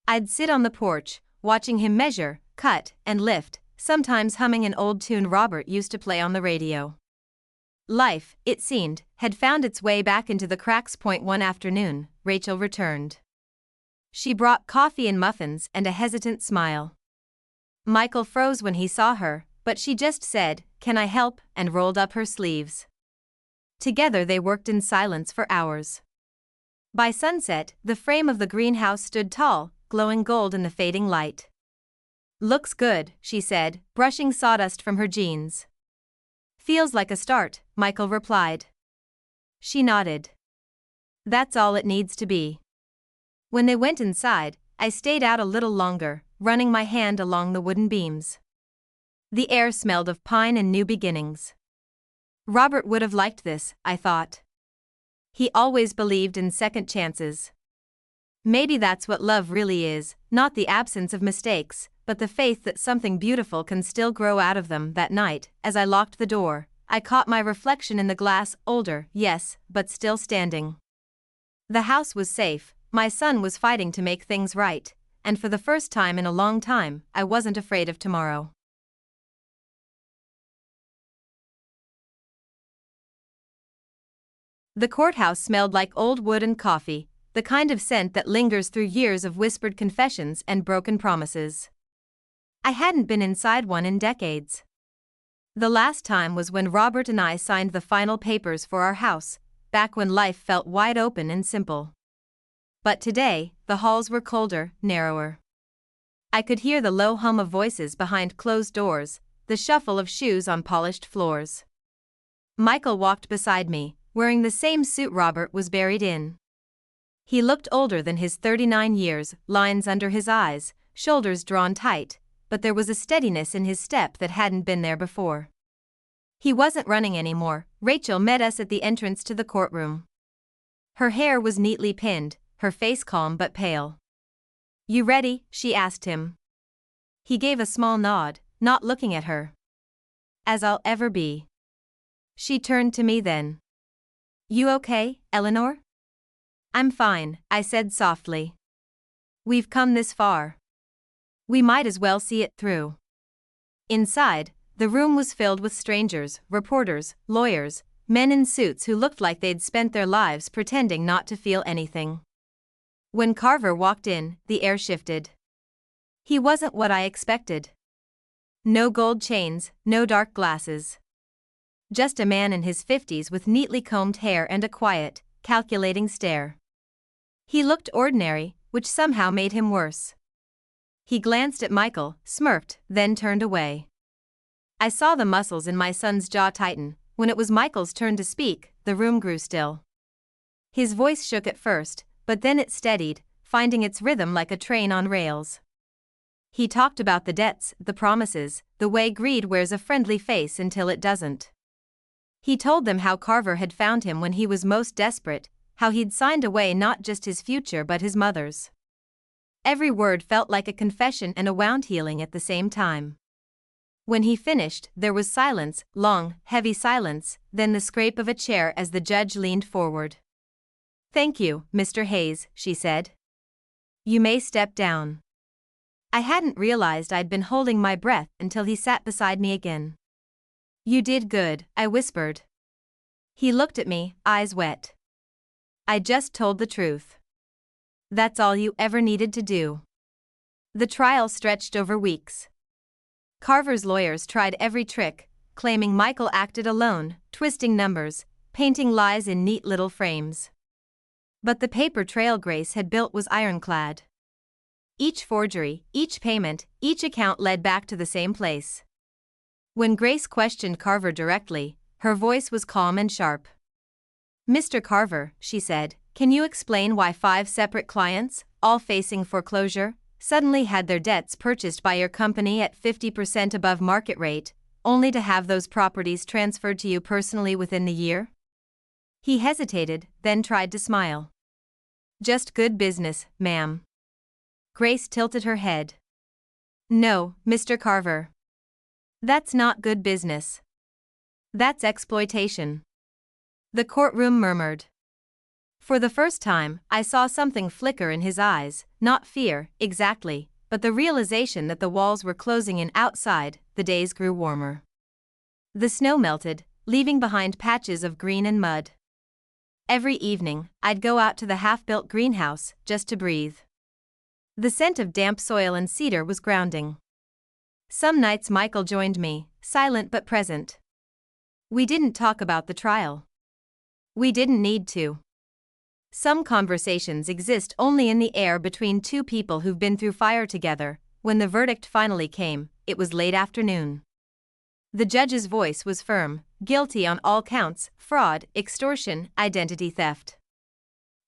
I'd sit on the porch, watching him measure, cut, and lift, sometimes humming an old tune Robert used to play on the radio. Life, it seemed, had found its way back into the cracks. One afternoon, Rachel returned. She brought coffee and muffins and a hesitant smile. Michael froze when he saw her, but she just said, "Can I help?" and rolled up her sleeves. Together they worked in silence for hours. By sunset, the frame of the greenhouse stood tall, glowing gold in the fading light. Looks good, she said, brushing sawdust from her jeans. Feels like a start, Michael replied. She nodded. That's all it needs to be. When they went inside, I stayed out a little longer, running my hand along the wooden beams. The air smelled of pine and new beginnings. Robert would have liked this, I thought. He always believed in second chances. Maybe that's what love really is, not the absence of mistakes, but the faith that something beautiful can still grow out of them. That night, as I locked the door, I caught my reflection in the glass, older, yes, but still standing. The house was safe, my son was fighting to make things right, and for the first time in a long time, I wasn't afraid of tomorrow. The courthouse smelled like old wood and coffee, the kind of scent that lingers through years of whispered confessions and broken promises. I hadn't been inside one in decades. The last time was when Robert and I signed the final papers for our house, back when life felt wide open and simple. But today, the halls were colder, narrower. I could hear the low hum of voices behind closed doors, the shuffle of shoes on polished floors. Michael walked beside me, wearing the same suit Robert was buried in. He looked older than his 39 years, lines under his eyes, shoulders drawn tight, but there was a steadiness in his step that hadn't been there before. He wasn't running anymore. Rachel met us at the entrance to the courtroom. Her hair was neatly pinned, her face calm but pale. "You ready?" she asked him. He gave a small nod, not looking at her. "As I'll ever be." She turned to me then. "You okay, Eleanor?" "I'm fine," I said softly. "We've come this far. We might as well see it through." Inside, the room was filled with strangers, reporters, lawyers, men in suits who looked like they'd spent their lives pretending not to feel anything. When Carver walked in, the air shifted. He wasn't what I expected. No gold chains, no dark glasses. Just a man in his 50s with neatly combed hair and a quiet, calculating stare. He looked ordinary, which somehow made him worse. He glanced at Michael, smirked, then turned away. I saw the muscles in my son's jaw tighten. When it was Michael's turn to speak, the room grew still. His voice shook at first, but then it steadied, finding its rhythm like a train on rails. He talked about the debts, the promises, the way greed wears a friendly face until it doesn't. He told them how Carver had found him when he was most desperate, how he'd signed away not just his future but his mother's. Every word felt like a confession and a wound healing at the same time. When he finished, there was silence, long, heavy silence, then the scrape of a chair as the judge leaned forward. "Thank you, Mr. Hayes," she said. "You may step down." I hadn't realized I'd been holding my breath until he sat beside me again. "You did good," I whispered. He looked at me, eyes wet. "I just told the truth. That's all you ever needed to do." The trial stretched over weeks. Carver's lawyers tried every trick, claiming Michael acted alone, twisting numbers, painting lies in neat little frames. But the paper trail Grace had built was ironclad. Each forgery, each payment, each account led back to the same place. When Grace questioned Carver directly, her voice was calm and sharp. "Mr. Carver," she said, "can you explain why 5 separate clients, all facing foreclosure, suddenly had their debts purchased by your company at 50% above market rate, only to have those properties transferred to you personally within the year?" He hesitated, then tried to smile. "Just good business, ma'am." Grace tilted her head. "No, Mr. Carver. That's not good business. That's exploitation." The courtroom murmured. For the first time, I saw something flicker in his eyes, not fear, exactly, but the realization that the walls were closing in outside. The days grew warmer. The snow melted, leaving behind patches of green and mud. Every evening, I'd go out to the half-built greenhouse, just to breathe. The scent of damp soil and cedar was grounding. Some nights Michael joined me, silent but present. We didn't talk about the trial. We didn't need to. Some conversations exist only in the air between two people who've been through fire together. When the verdict finally came, it was late afternoon. The judge's voice was firm, guilty on all counts: fraud, extortion, identity theft.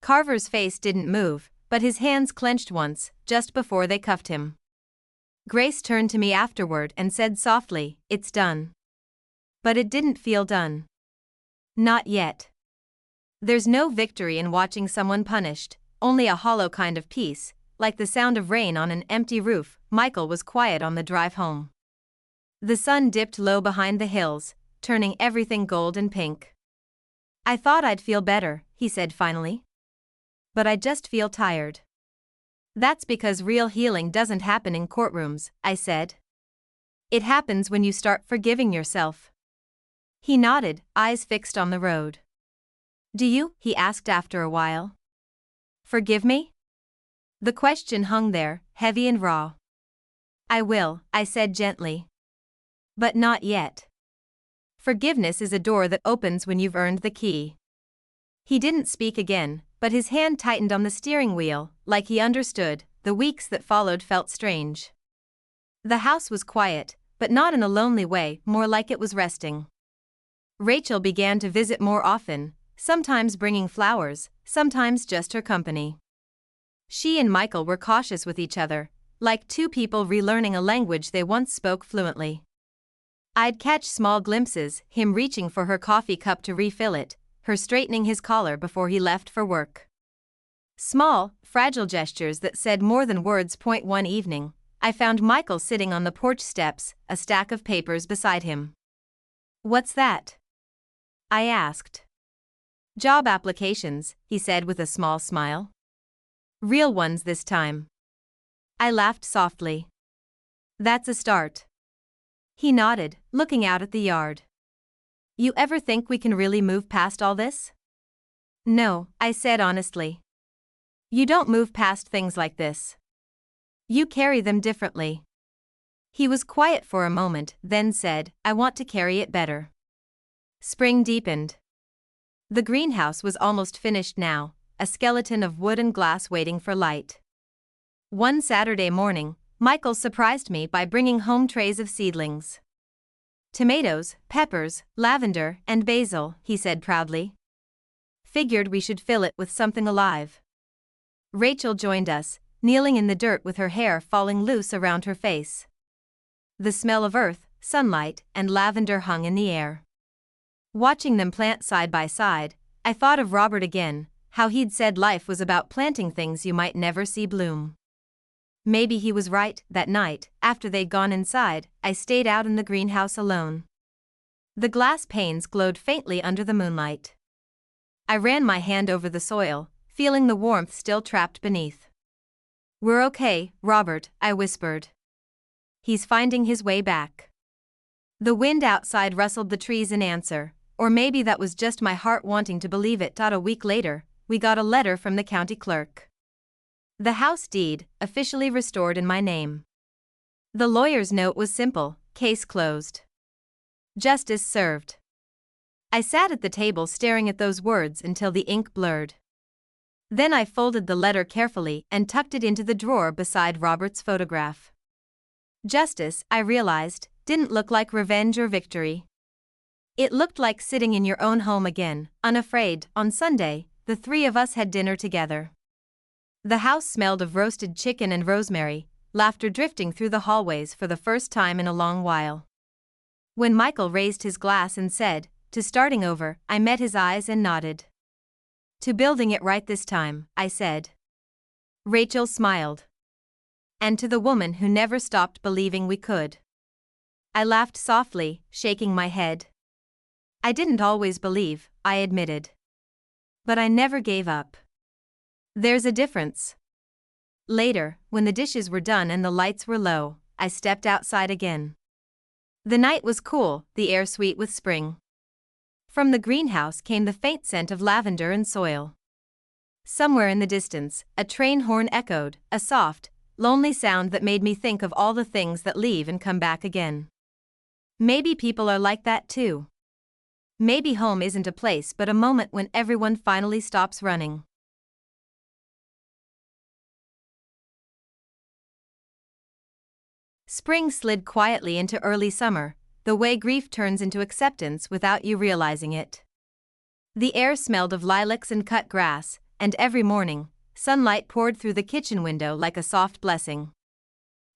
Carver's face didn't move, but his hands clenched once, just before they cuffed him. Grace turned to me afterward and said softly, "It's done." But it didn't feel done. Not yet. There's no victory in watching someone punished, only a hollow kind of peace, like the sound of rain on an empty roof. Michael was quiet on the drive home. The sun dipped low behind the hills, turning everything gold and pink. "I thought I'd feel better," he said finally. "But I just feel tired." "That's because real healing doesn't happen in courtrooms," I said. "It happens when you start forgiving yourself." He nodded, eyes fixed on the road. "Do you?" he asked after a while. "Forgive me?" The question hung there, heavy and raw. "I will," I said gently. "But not yet. Forgiveness is a door that opens when you've earned the key." He didn't speak again, but his hand tightened on the steering wheel, like he understood. The weeks that followed felt strange. The house was quiet, but not in a lonely way, more like it was resting. Rachel began to visit more often, sometimes bringing flowers, sometimes just her company. She and Michael were cautious with each other, like two people relearning a language they once spoke fluently. I'd catch small glimpses, him reaching for her coffee cup to refill it, her straightening his collar before he left for work. Small, fragile gestures that said more than words. One evening, I found Michael sitting on the porch steps, a stack of papers beside him. "What's that?" I asked. "Job applications," he said with a small smile. "Real ones this time." I laughed softly. "That's a start." He nodded, looking out at the yard. "You ever think we can really move past all this?" "No," I said honestly. "You don't move past things like this. You carry them differently." He was quiet for a moment, then said, "I want to carry it better." Spring deepened. The greenhouse was almost finished now, a skeleton of wood and glass waiting for light. One Saturday morning, Michael surprised me by bringing home trays of seedlings. "Tomatoes, peppers, lavender, and basil," he said proudly. "Figured we should fill it with something alive." Rachel joined us, kneeling in the dirt with her hair falling loose around her face. The smell of earth, sunlight, and lavender hung in the air. Watching them plant side by side, I thought of Robert again, how he'd said life was about planting things you might never see bloom. Maybe he was right. That night, after they'd gone inside, I stayed out in the greenhouse alone. The glass panes glowed faintly under the moonlight. I ran my hand over the soil, feeling the warmth still trapped beneath. "We're okay, Robert," I whispered. "He's finding his way back." The wind outside rustled the trees in answer, or maybe that was just my heart wanting to believe it. A week later, we got a letter from the county clerk. The house deed, officially restored in my name. The lawyer's note was simple: case closed. Justice served. I sat at the table staring at those words until the ink blurred. Then I folded the letter carefully and tucked it into the drawer beside Robert's photograph. Justice, I realized, didn't look like revenge or victory. It looked like sitting in your own home again, unafraid. On Sunday, the three of us had dinner together. The house smelled of roasted chicken and rosemary, laughter drifting through the hallways for the first time in a long while. When Michael raised his glass and said, "To starting over," I met his eyes and nodded. "To building it right this time," I said. Rachel smiled. "And to the woman who never stopped believing we could." I laughed softly, shaking my head. "I didn't always believe," I admitted. "But I never gave up. There's a difference." Later, when the dishes were done and the lights were low, I stepped outside again. The night was cool, the air sweet with spring. From the greenhouse came the faint scent of lavender and soil. Somewhere in the distance, a train horn echoed, a soft, lonely sound that made me think of all the things that leave and come back again. Maybe people are like that too. Maybe home isn't a place but a moment when everyone finally stops running. Spring slid quietly into early summer, the way grief turns into acceptance without you realizing it. The air smelled of lilacs and cut grass, and every morning, sunlight poured through the kitchen window like a soft blessing.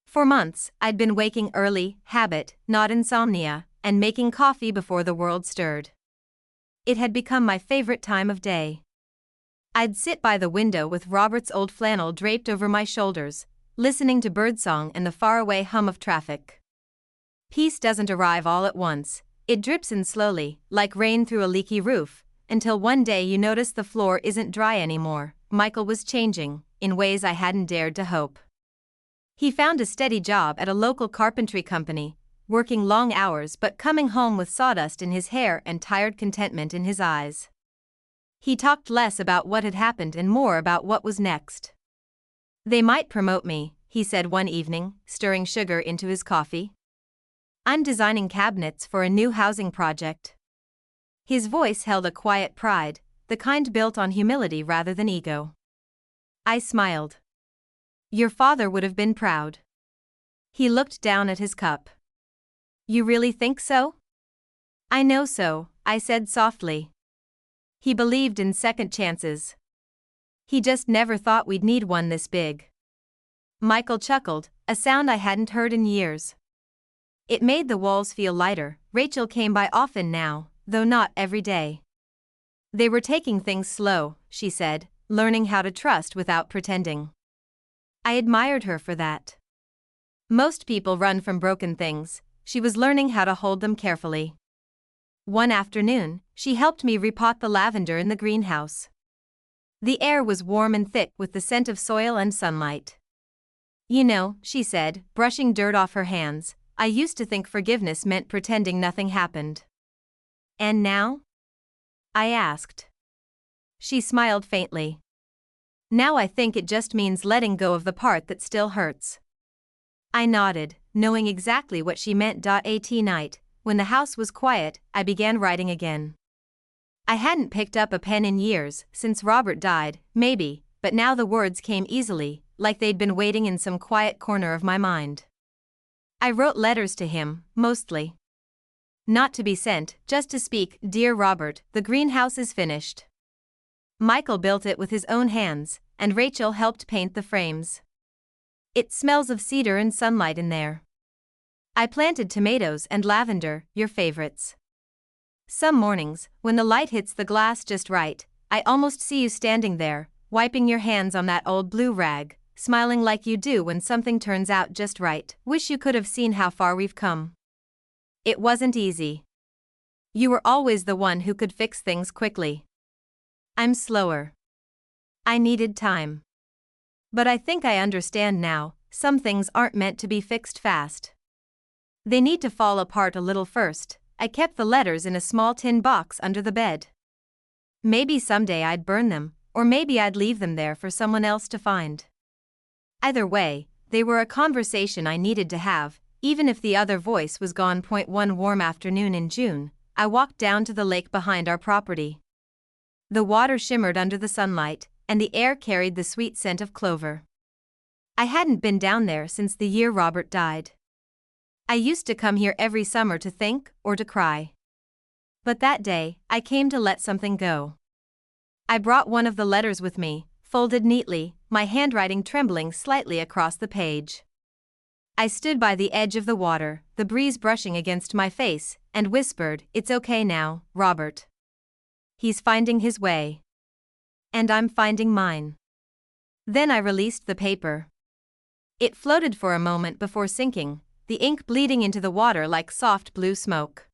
For months, I'd been waking early, habit, not insomnia, and making coffee before the world stirred. It had become my favorite time of day. I'd sit by the window with Robert's old flannel draped over my shoulders, listening to birdsong and the faraway hum of traffic. Peace doesn't arrive all at once, it drips in slowly, like rain through a leaky roof, until one day you notice the floor isn't dry anymore. Michael was changing, in ways I hadn't dared to hope. He found a steady job at a local carpentry company, working long hours but coming home with sawdust in his hair and tired contentment in his eyes. He talked less about what had happened and more about what was next. "They might promote me," he said one evening, stirring sugar into his coffee. "I'm designing cabinets for a new housing project." His voice held a quiet pride, the kind built on humility rather than ego. I smiled. "Your father would have been proud." He looked down at his cup. "You really think so?" "I know so," I said softly. He believed in second chances. He just never thought we'd need one this big. Michael chuckled, a sound I hadn't heard in years. It made the walls feel lighter. Rachel came by often now, though not every day. They were taking things slow, she said, learning how to trust without pretending. I admired her for that. Most people run from broken things. She was learning how to hold them carefully. One afternoon, she helped me repot the lavender in the greenhouse. The air was warm and thick with the scent of soil and sunlight. You know, she said, brushing dirt off her hands, I used to think forgiveness meant pretending nothing happened. And now? I asked. She smiled faintly. Now I think it just means letting go of the part that still hurts. I nodded, knowing exactly what she meant. At night, when the house was quiet, I began writing again. I hadn't picked up a pen in years, since Robert died, maybe, but now the words came easily, like they'd been waiting in some quiet corner of my mind. I wrote letters to him, mostly. Not to be sent, just to speak. Dear Robert, the greenhouse is finished. Michael built it with his own hands, and Rachel helped paint the frames. It smells of cedar and sunlight in there. I planted tomatoes and lavender, your favorites. Some mornings, when the light hits the glass just right, I almost see you standing there, wiping your hands on that old blue rag, smiling like you do when something turns out just right. Wish you could have seen how far we've come. It wasn't easy. You were always the one who could fix things quickly. I'm slower. I needed time. But I think I understand now, some things aren't meant to be fixed fast. They need to fall apart a little first. I kept the letters in a small tin box under the bed. Maybe someday I'd burn them, or maybe I'd leave them there for someone else to find. Either way, they were a conversation I needed to have, even if the other voice was gone. One warm afternoon in June, I walked down to the lake behind our property. The water shimmered under the sunlight, and the air carried the sweet scent of clover. I hadn't been down there since the year Robert died. I used to come here every summer to think, or to cry. But that day, I came to let something go. I brought one of the letters with me, folded neatly, my handwriting trembling slightly across the page. I stood by the edge of the water, the breeze brushing against my face, and whispered, "It's okay now, Robert. He's finding his way. And I'm finding mine." Then I released the paper. It floated for a moment before sinking, the ink bleeding into the water like soft blue smoke.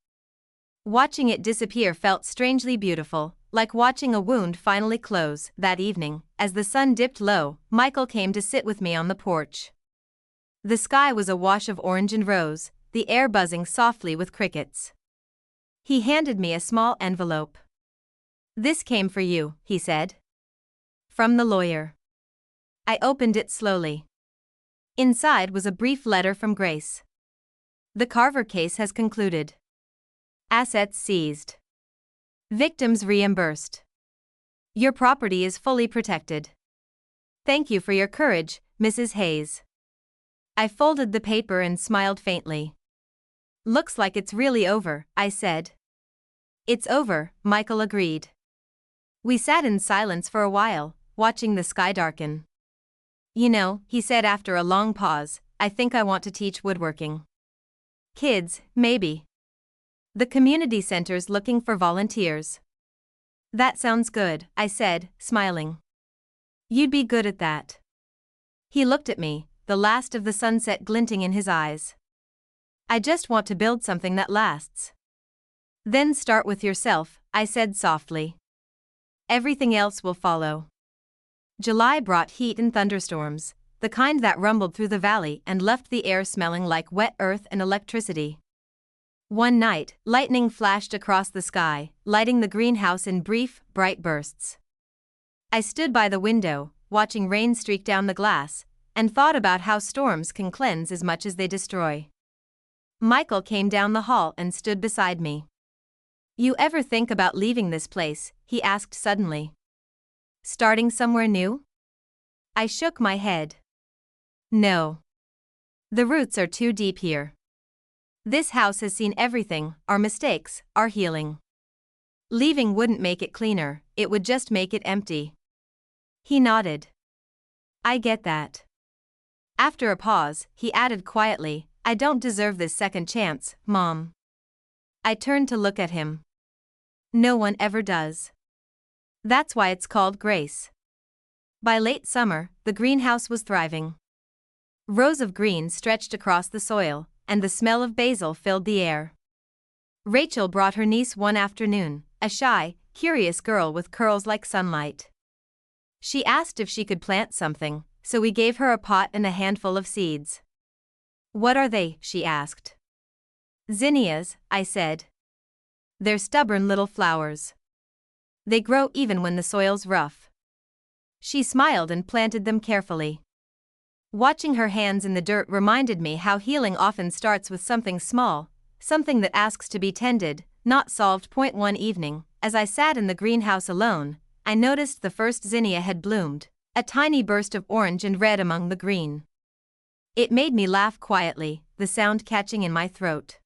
Watching it disappear felt strangely beautiful, like watching a wound finally close. That evening, as the sun dipped low, Michael came to sit with me on the porch. The sky was awash of orange and rose, the air buzzing softly with crickets. He handed me a small envelope. "This came for you," he said. "From the lawyer." I opened it slowly. Inside was a brief letter from Grace. "The Carver case has concluded. Assets seized. Victims reimbursed. Your property is fully protected. Thank you for your courage, Mrs. Hayes." I folded the paper and smiled faintly. "Looks like it's really over," I said. "It's over," Michael agreed. We sat in silence for a while, watching the sky darken. "You know," he said after a long pause, "I think I want to teach woodworking. Kids, maybe. The community center's looking for volunteers." "That sounds good," I said, smiling. "You'd be good at that." He looked at me, the last of the sunset glinting in his eyes. "I just want to build something that lasts." "Then start with yourself," I said softly. "Everything else will follow." July brought heat and thunderstorms, the kind that rumbled through the valley and left the air smelling like wet earth and electricity. One night, lightning flashed across the sky, lighting the greenhouse in brief, bright bursts. I stood by the window, watching rain streak down the glass, and thought about how storms can cleanse as much as they destroy. Michael came down the hall and stood beside me. "You ever think about leaving this place?" he asked suddenly. "Starting somewhere new?" I shook my head. "No. The roots are too deep here. This house has seen everything, our mistakes, our healing. Leaving wouldn't make it cleaner, it would just make it empty." He nodded. "I get that." After a pause, he added quietly, "I don't deserve this second chance, Mom." I turned to look at him. "No one ever does." That's why it's called Grace. By late summer, the greenhouse was thriving. Rows of greens stretched across the soil, and the smell of basil filled the air. Rachel brought her niece one afternoon, a shy, curious girl with curls like sunlight. She asked if she could plant something, so we gave her a pot and a handful of seeds. "What are they?" she asked. "Zinnias," I said. "They're stubborn little flowers. They grow even when the soil's rough." She smiled and planted them carefully. Watching her hands in the dirt reminded me how healing often starts with something small, something that asks to be tended, not solved. One evening, as I sat in the greenhouse alone, I noticed the first zinnia had bloomed, a tiny burst of orange and red among the green. It made me laugh quietly, the sound catching in my throat.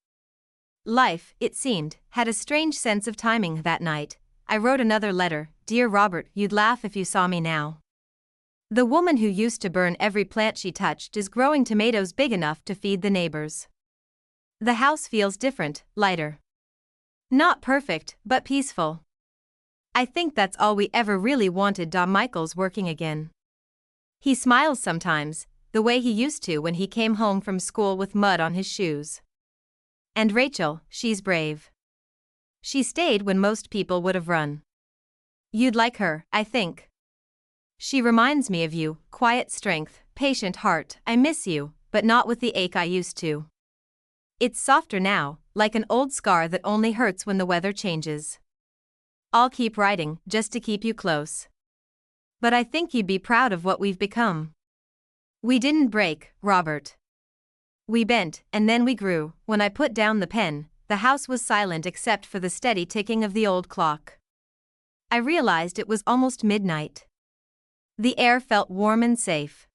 Life, it seemed, had a strange sense of timing that night. I wrote another letter. "Dear Robert, you'd laugh if you saw me now. The woman who used to burn every plant she touched is growing tomatoes big enough to feed the neighbors. The house feels different, lighter. Not perfect, but peaceful. I think that's all we ever really wanted." Michael's working again. He smiles sometimes, the way he used to when he came home from school with mud on his shoes. And Rachel, she's brave. She stayed when most people would have run. You'd like her, I think. She reminds me of you, quiet strength, patient heart. I miss you, but not with the ache I used to. It's softer now, like an old scar that only hurts when the weather changes. I'll keep writing, just to keep you close. But I think you'd be proud of what we've become. We didn't break, Robert. We bent, and then we grew. When I put down the pen, the house was silent except for the steady ticking of the old clock. I realized it was almost midnight. The air felt warm and safe.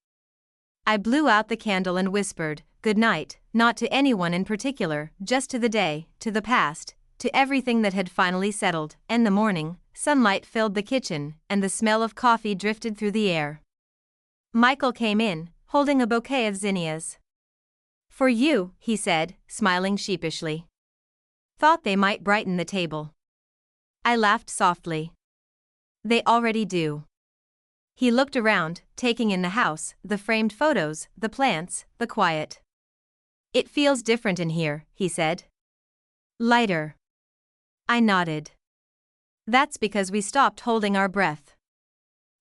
I blew out the candle and whispered, "Good night," not to anyone in particular, just to the day, to the past, to everything that had finally settled. In the morning, sunlight filled the kitchen, and the smell of coffee drifted through the air. Michael came in, holding a bouquet of zinnias. "For you," he said, smiling sheepishly. "Thought they might brighten the table." I laughed softly. "They already do." He looked around, taking in the house, the framed photos, the plants, the quiet. "It feels different in here," he said. "Lighter." I nodded. "That's because we stopped holding our breath."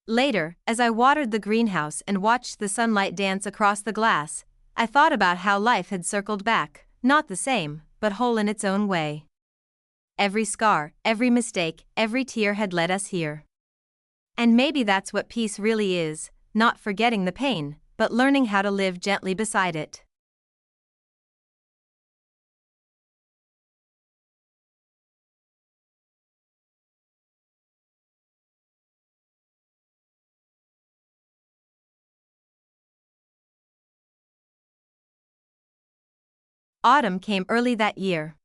Later, as I watered the greenhouse and watched the sunlight dance across the glass, I thought about how life had circled back, not the same, but whole in its own way. Every scar, every mistake, every tear had led us here. And maybe that's what peace really is, not forgetting the pain, but learning how to live gently beside it. Autumn came early that year.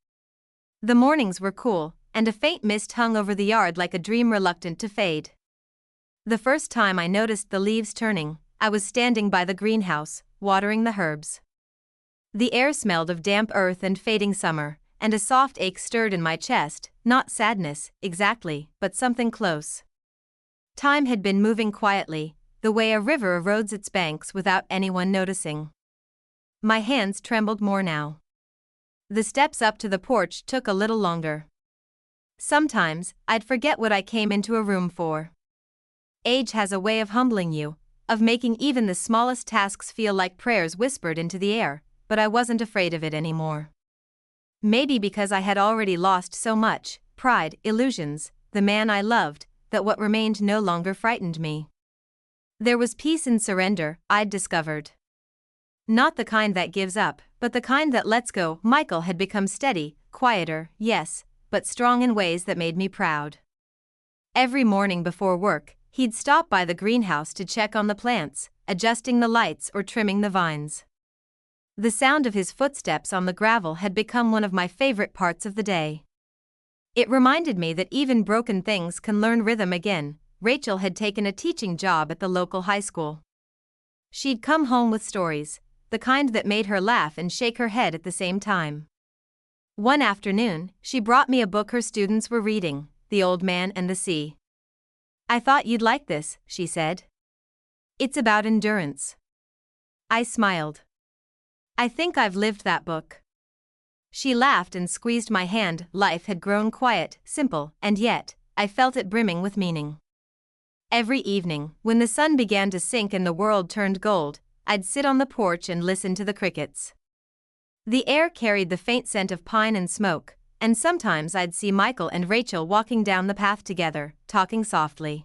The mornings were cool, and a faint mist hung over the yard like a dream reluctant to fade. The first time I noticed the leaves turning, I was standing by the greenhouse, watering the herbs. The air smelled of damp earth and fading summer, and a soft ache stirred in my chest, not sadness, exactly, but something close. Time had been moving quietly, the way a river erodes its banks without anyone noticing. My hands trembled more now. The steps up to the porch took a little longer. Sometimes, I'd forget what I came into a room for. Age has a way of humbling you, of making even the smallest tasks feel like prayers whispered into the air, but I wasn't afraid of it anymore. Maybe because I had already lost so much, pride, illusions, the man I loved, that what remained no longer frightened me. There was peace in surrender, I'd discovered. Not the kind that gives up, but the kind that lets go. Michael had become steady, quieter, yes, but strong in ways that made me proud. Every morning before work, he'd stop by the greenhouse to check on the plants, adjusting the lights or trimming the vines. The sound of his footsteps on the gravel had become one of my favorite parts of the day. It reminded me that even broken things can learn rhythm again. Rachel had taken a teaching job at the local high school. She'd come home with stories, the kind that made her laugh and shake her head at the same time. One afternoon, she brought me a book her students were reading, The Old Man and the Sea. I thought you'd like this, she said. It's about endurance. I smiled. I think I've lived that book. She laughed and squeezed my hand. Life had grown quiet, simple, and yet, I felt it brimming with meaning. Every evening, when the sun began to sink and the world turned gold, I'd sit on the porch and listen to the crickets. The air carried the faint scent of pine and smoke, and sometimes I'd see Michael and Rachel walking down the path together, talking softly.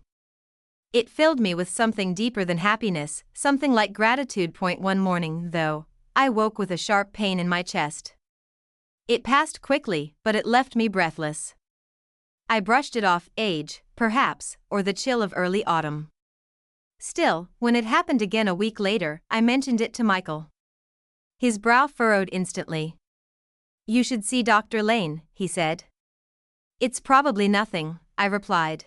It filled me with something deeper than happiness, something like gratitude. One morning, though, I woke with a sharp pain in my chest. It passed quickly, but it left me breathless. I brushed it off, age, perhaps, or the chill of early autumn. Still, when it happened again a week later, I mentioned it to Michael. His brow furrowed instantly. You should see Dr. Lane, he said. It's probably nothing, I replied.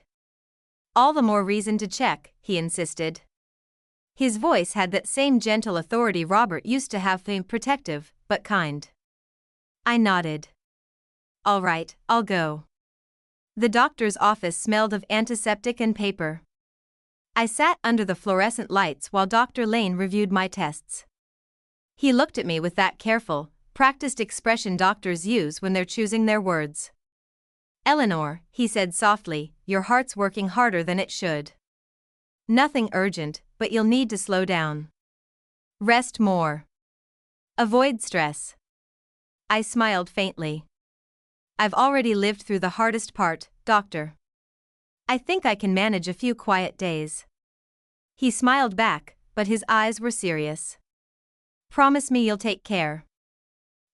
All the more reason to check, he insisted. His voice had that same gentle authority Robert used to have, protective, but kind. I nodded. All right, I'll go. The doctor's office smelled of antiseptic and paper. I sat under the fluorescent lights while Dr. Lane reviewed my tests. He looked at me with that careful, practiced expression doctors use when they're choosing their words. Eleanor, he said softly, your heart's working harder than it should. Nothing urgent, but you'll need to slow down. Rest more. Avoid stress. I smiled faintly. I've already lived through the hardest part, doctor. I think I can manage a few quiet days. He smiled back, but his eyes were serious. Promise me you'll take care.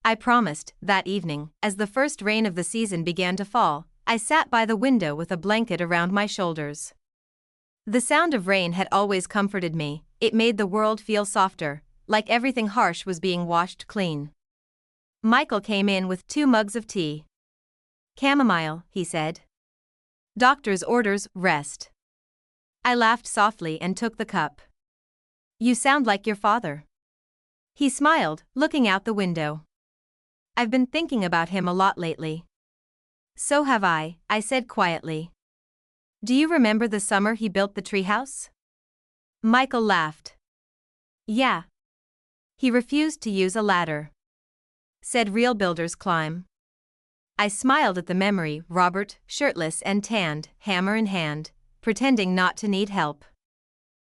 I promised. That evening, as the first rain of the season began to fall, I sat by the window with a blanket around my shoulders. The sound of rain had always comforted me. It made the world feel softer, like everything harsh was being washed clean. Michael came in with 2 mugs of tea. Chamomile, he said. Doctor's orders, rest. I laughed softly and took the cup. You sound like your father. He smiled, looking out the window. I've been thinking about him a lot lately. So have I said quietly. Do you remember the summer he built the treehouse? Michael laughed. Yeah. He refused to use a ladder. Said real builders climb. I smiled at the memory, Robert, shirtless and tanned, hammer in hand, pretending not to need help.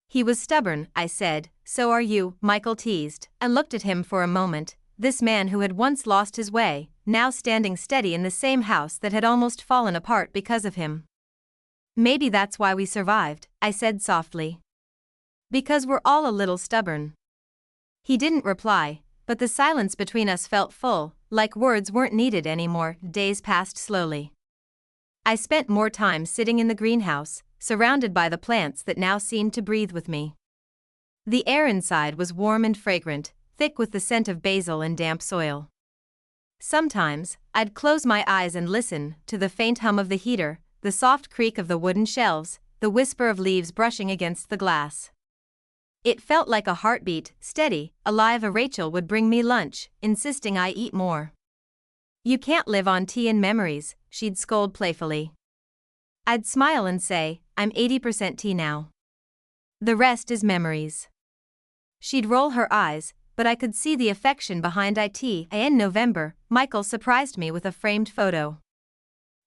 He was stubborn, I said. So are you, Michael teased. I looked at him for a moment, this man who had once lost his way, now standing steady in the same house that had almost fallen apart because of him. Maybe that's why we survived, I said softly. Because we're all a little stubborn. He didn't reply, but the silence between us felt full, like words weren't needed anymore. Days passed slowly. I spent more time sitting in the greenhouse, surrounded by the plants that now seemed to breathe with me. The air inside was warm and fragrant, thick with the scent of basil and damp soil. Sometimes, I'd close my eyes and listen to the faint hum of the heater, the soft creak of the wooden shelves, the whisper of leaves brushing against the glass. It felt like a heartbeat, steady, alive. Rachel would bring me lunch, insisting I eat more. You can't live on tea and memories, she'd scold playfully. I'd smile and say, I'm 80% tea now. The rest is memories. She'd roll her eyes, but I could see the affection behind it. In November, Michael surprised me with a framed photo.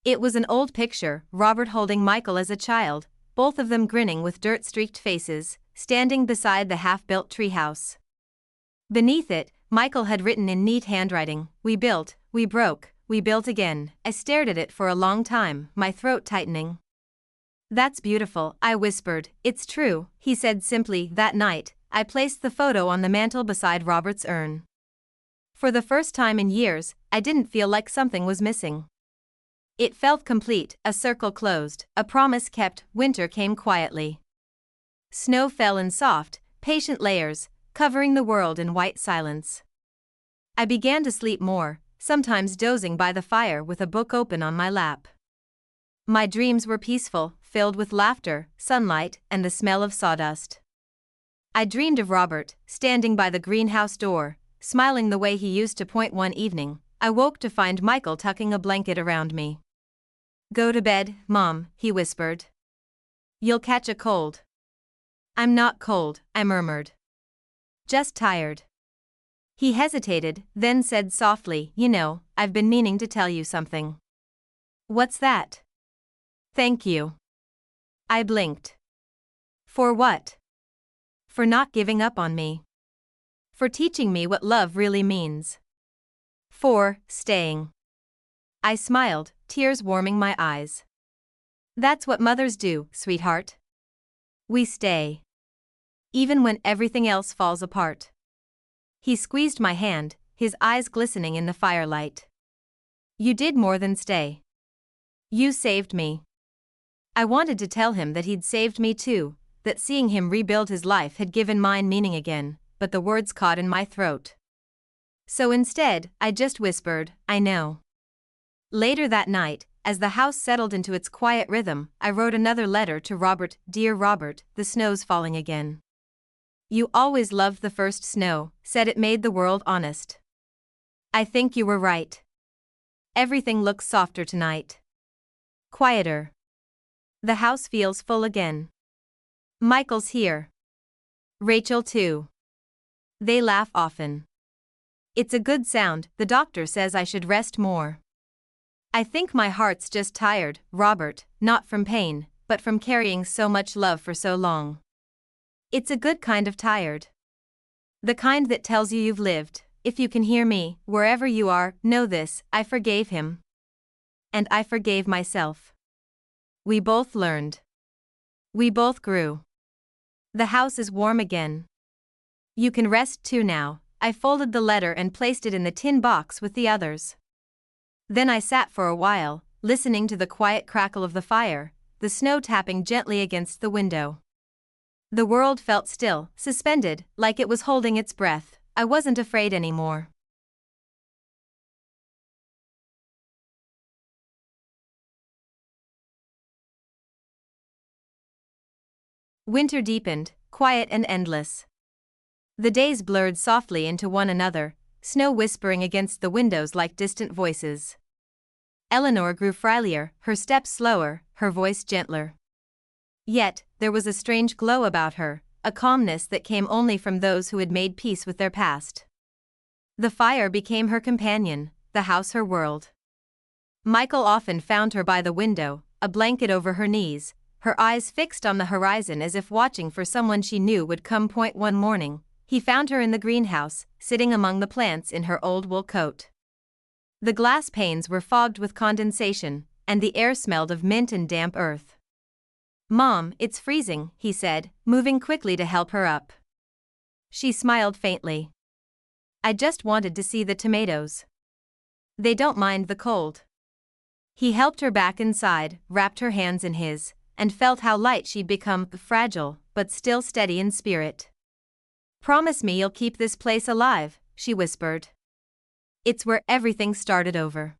It was an old picture, Robert holding Michael as a child, both of them grinning with dirt-streaked faces, standing beside the half-built treehouse. Beneath it, Michael had written in neat handwriting, we built, we broke, we built again. I stared at it for a long time, my throat tightening. That's beautiful, I whispered. It's true, he said simply. That night, I placed the photo on the mantel beside Robert's urn. For the first time in years, I didn't feel like something was missing. It felt complete, a circle closed, a promise kept. Winter came quietly. Snow fell in soft, patient layers, covering the world in white silence. I began to sleep more, sometimes dozing by the fire with a book open on my lap. My dreams were peaceful, filled with laughter, sunlight, and the smell of sawdust. I dreamed of Robert, standing by the greenhouse door, smiling the way he used to. One evening, I woke to find Michael tucking a blanket around me. Go to bed, Mom, he whispered. You'll catch a cold. I'm not cold, I murmured. Just tired. He hesitated, then said softly, You know, I've been meaning to tell you something. What's that? Thank you. I blinked. For what? For not giving up on me. For teaching me what love really means. For staying. I smiled, tears warming my eyes. That's what mothers do, sweetheart. We stay. Even when everything else falls apart. He squeezed my hand, his eyes glistening in the firelight. You did more than stay. You saved me. I wanted to tell him that he'd saved me too, that seeing him rebuild his life had given mine meaning again, but the words caught in my throat. So instead, I just whispered, I know. Later that night, as the house settled into its quiet rhythm, I wrote another letter to Robert. Dear Robert, the snow's falling again. You always loved the first snow, said it made the world honest. I think you were right. Everything looks softer tonight. Quieter. The house feels full again. Michael's here. Rachel too. They laugh often. It's a good sound, the doctor says I should rest more. I think my heart's just tired, Robert, not from pain, but from carrying so much love for so long. It's a good kind of tired. The kind that tells you you've lived. If you can hear me, wherever you are, know this, I forgave him. And I forgave myself. We both learned. We both grew. The house is warm again. You can rest too now. I folded the letter and placed it in the tin box with the others. Then I sat for a while, listening to the quiet crackle of the fire, the snow tapping gently against the window. The world felt still, suspended, like it was holding its breath. I wasn't afraid anymore. Winter deepened, quiet and endless. The days blurred softly into one another, snow whispering against the windows like distant voices. Eleanor grew frilier, her steps slower, her voice gentler. Yet, there was a strange glow about her, a calmness that came only from those who had made peace with their past. The fire became her companion, the house her world. Michael often found her by the window, a blanket over her knees, her eyes fixed on the horizon as if watching for someone she knew would come. One morning, he found her in the greenhouse, sitting among the plants in her old wool coat. The glass panes were fogged with condensation, and the air smelled of mint and damp earth. Mom, it's freezing, he said, moving quickly to help her up. She smiled faintly. I just wanted to see the tomatoes. They don't mind the cold. He helped her back inside, wrapped her hands in his, and felt how light she'd become, fragile, but still steady in spirit. Promise me you'll keep this place alive, she whispered. It's where everything started over.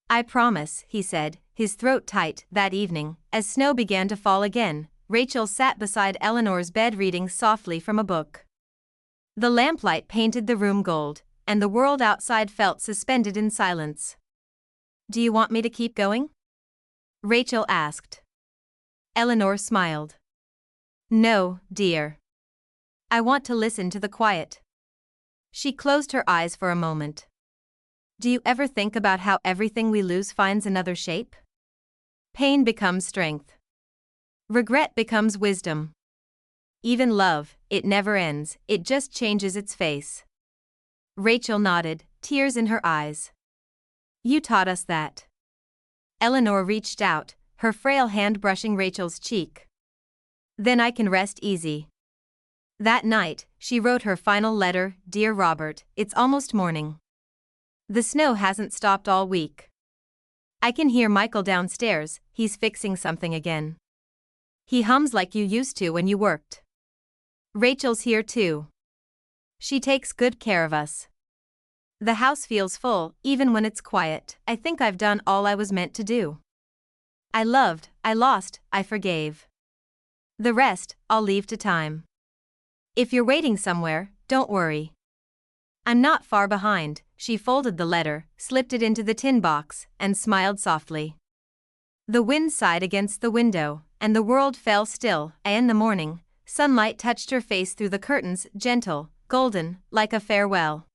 I promise, he said, his throat tight. That evening, as snow began to fall again, Rachel sat beside Eleanor's bed reading softly from a book. The lamplight painted the room gold, and the world outside felt suspended in silence. Do you want me to keep going? Rachel asked. Eleanor smiled. No, dear. I want to listen to the quiet. She closed her eyes for a moment. Do you ever think about how everything we lose finds another shape? Pain becomes strength. Regret becomes wisdom. Even love, it never ends, it just changes its face. Rachel nodded, tears in her eyes. You taught us that. Eleanor reached out, her frail hand brushing Rachel's cheek. Then I can rest easy. That night, she wrote her final letter. Dear Robert, it's almost morning. The snow hasn't stopped all week. I can hear Michael downstairs, he's fixing something again. He hums like you used to when you worked. Rachel's here too. She takes good care of us. The house feels full, even when it's quiet. I think I've done all I was meant to do. I loved, I lost, I forgave. The rest, I'll leave to time. If you're waiting somewhere, don't worry. I'm not far behind. She folded the letter, slipped it into the tin box, and smiled softly. The wind sighed against the window, and the world fell still. In the morning, sunlight touched her face through the curtains, gentle, golden, like a farewell.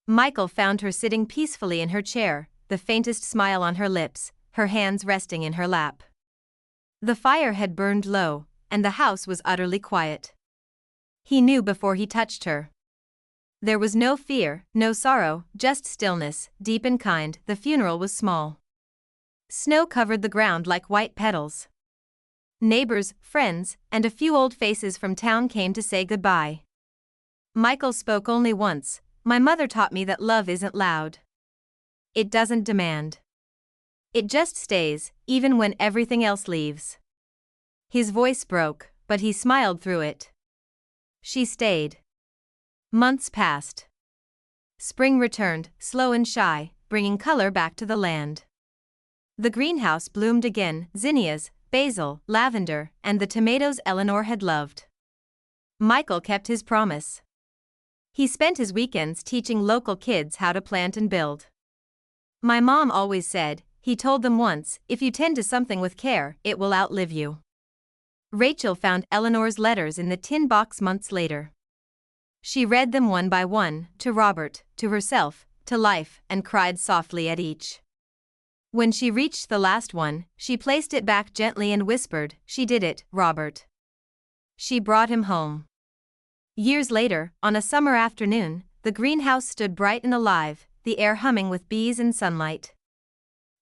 Michael found her sitting peacefully in her chair, the faintest smile on her lips, her hands resting in her lap. The fire had burned low, and the house was utterly quiet. He knew before he touched her. There was no fear, no sorrow, just stillness, deep and kind. The funeral was small. Snow covered the ground like white petals. Neighbors, friends, and a few old faces from town came to say goodbye. Michael spoke only once. My mother taught me that love isn't loud. It doesn't demand. It just stays, even when everything else leaves. His voice broke, but he smiled through it. She stayed. Months passed. Spring returned, slow and shy, bringing color back to the land. The greenhouse bloomed again, zinnias, basil, lavender, and the tomatoes Eleanor had loved. Michael kept his promise. He spent his weekends teaching local kids how to plant and build. My mom always said, he told them once, if you tend to something with care, it will outlive you. Rachel found Eleanor's letters in the tin box months later. She read them one by one, to Robert, to herself, to life, and cried softly at each. When she reached the last one, she placed it back gently and whispered, "She did it, Robert." She brought him home. Years later, on a summer afternoon, the greenhouse stood bright and alive, the air humming with bees and sunlight.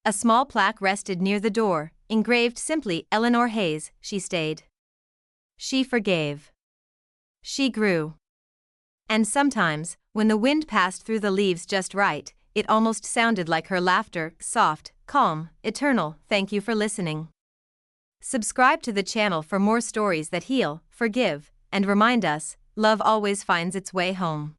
A small plaque rested near the door, engraved simply, "Eleanor Hayes, she stayed. She forgave. She grew." And sometimes, when the wind passed through the leaves just right, it almost sounded like her laughter, soft, calm, eternal. Thank you for listening. Subscribe to the channel for more stories that heal, forgive, and remind us, love always finds its way home.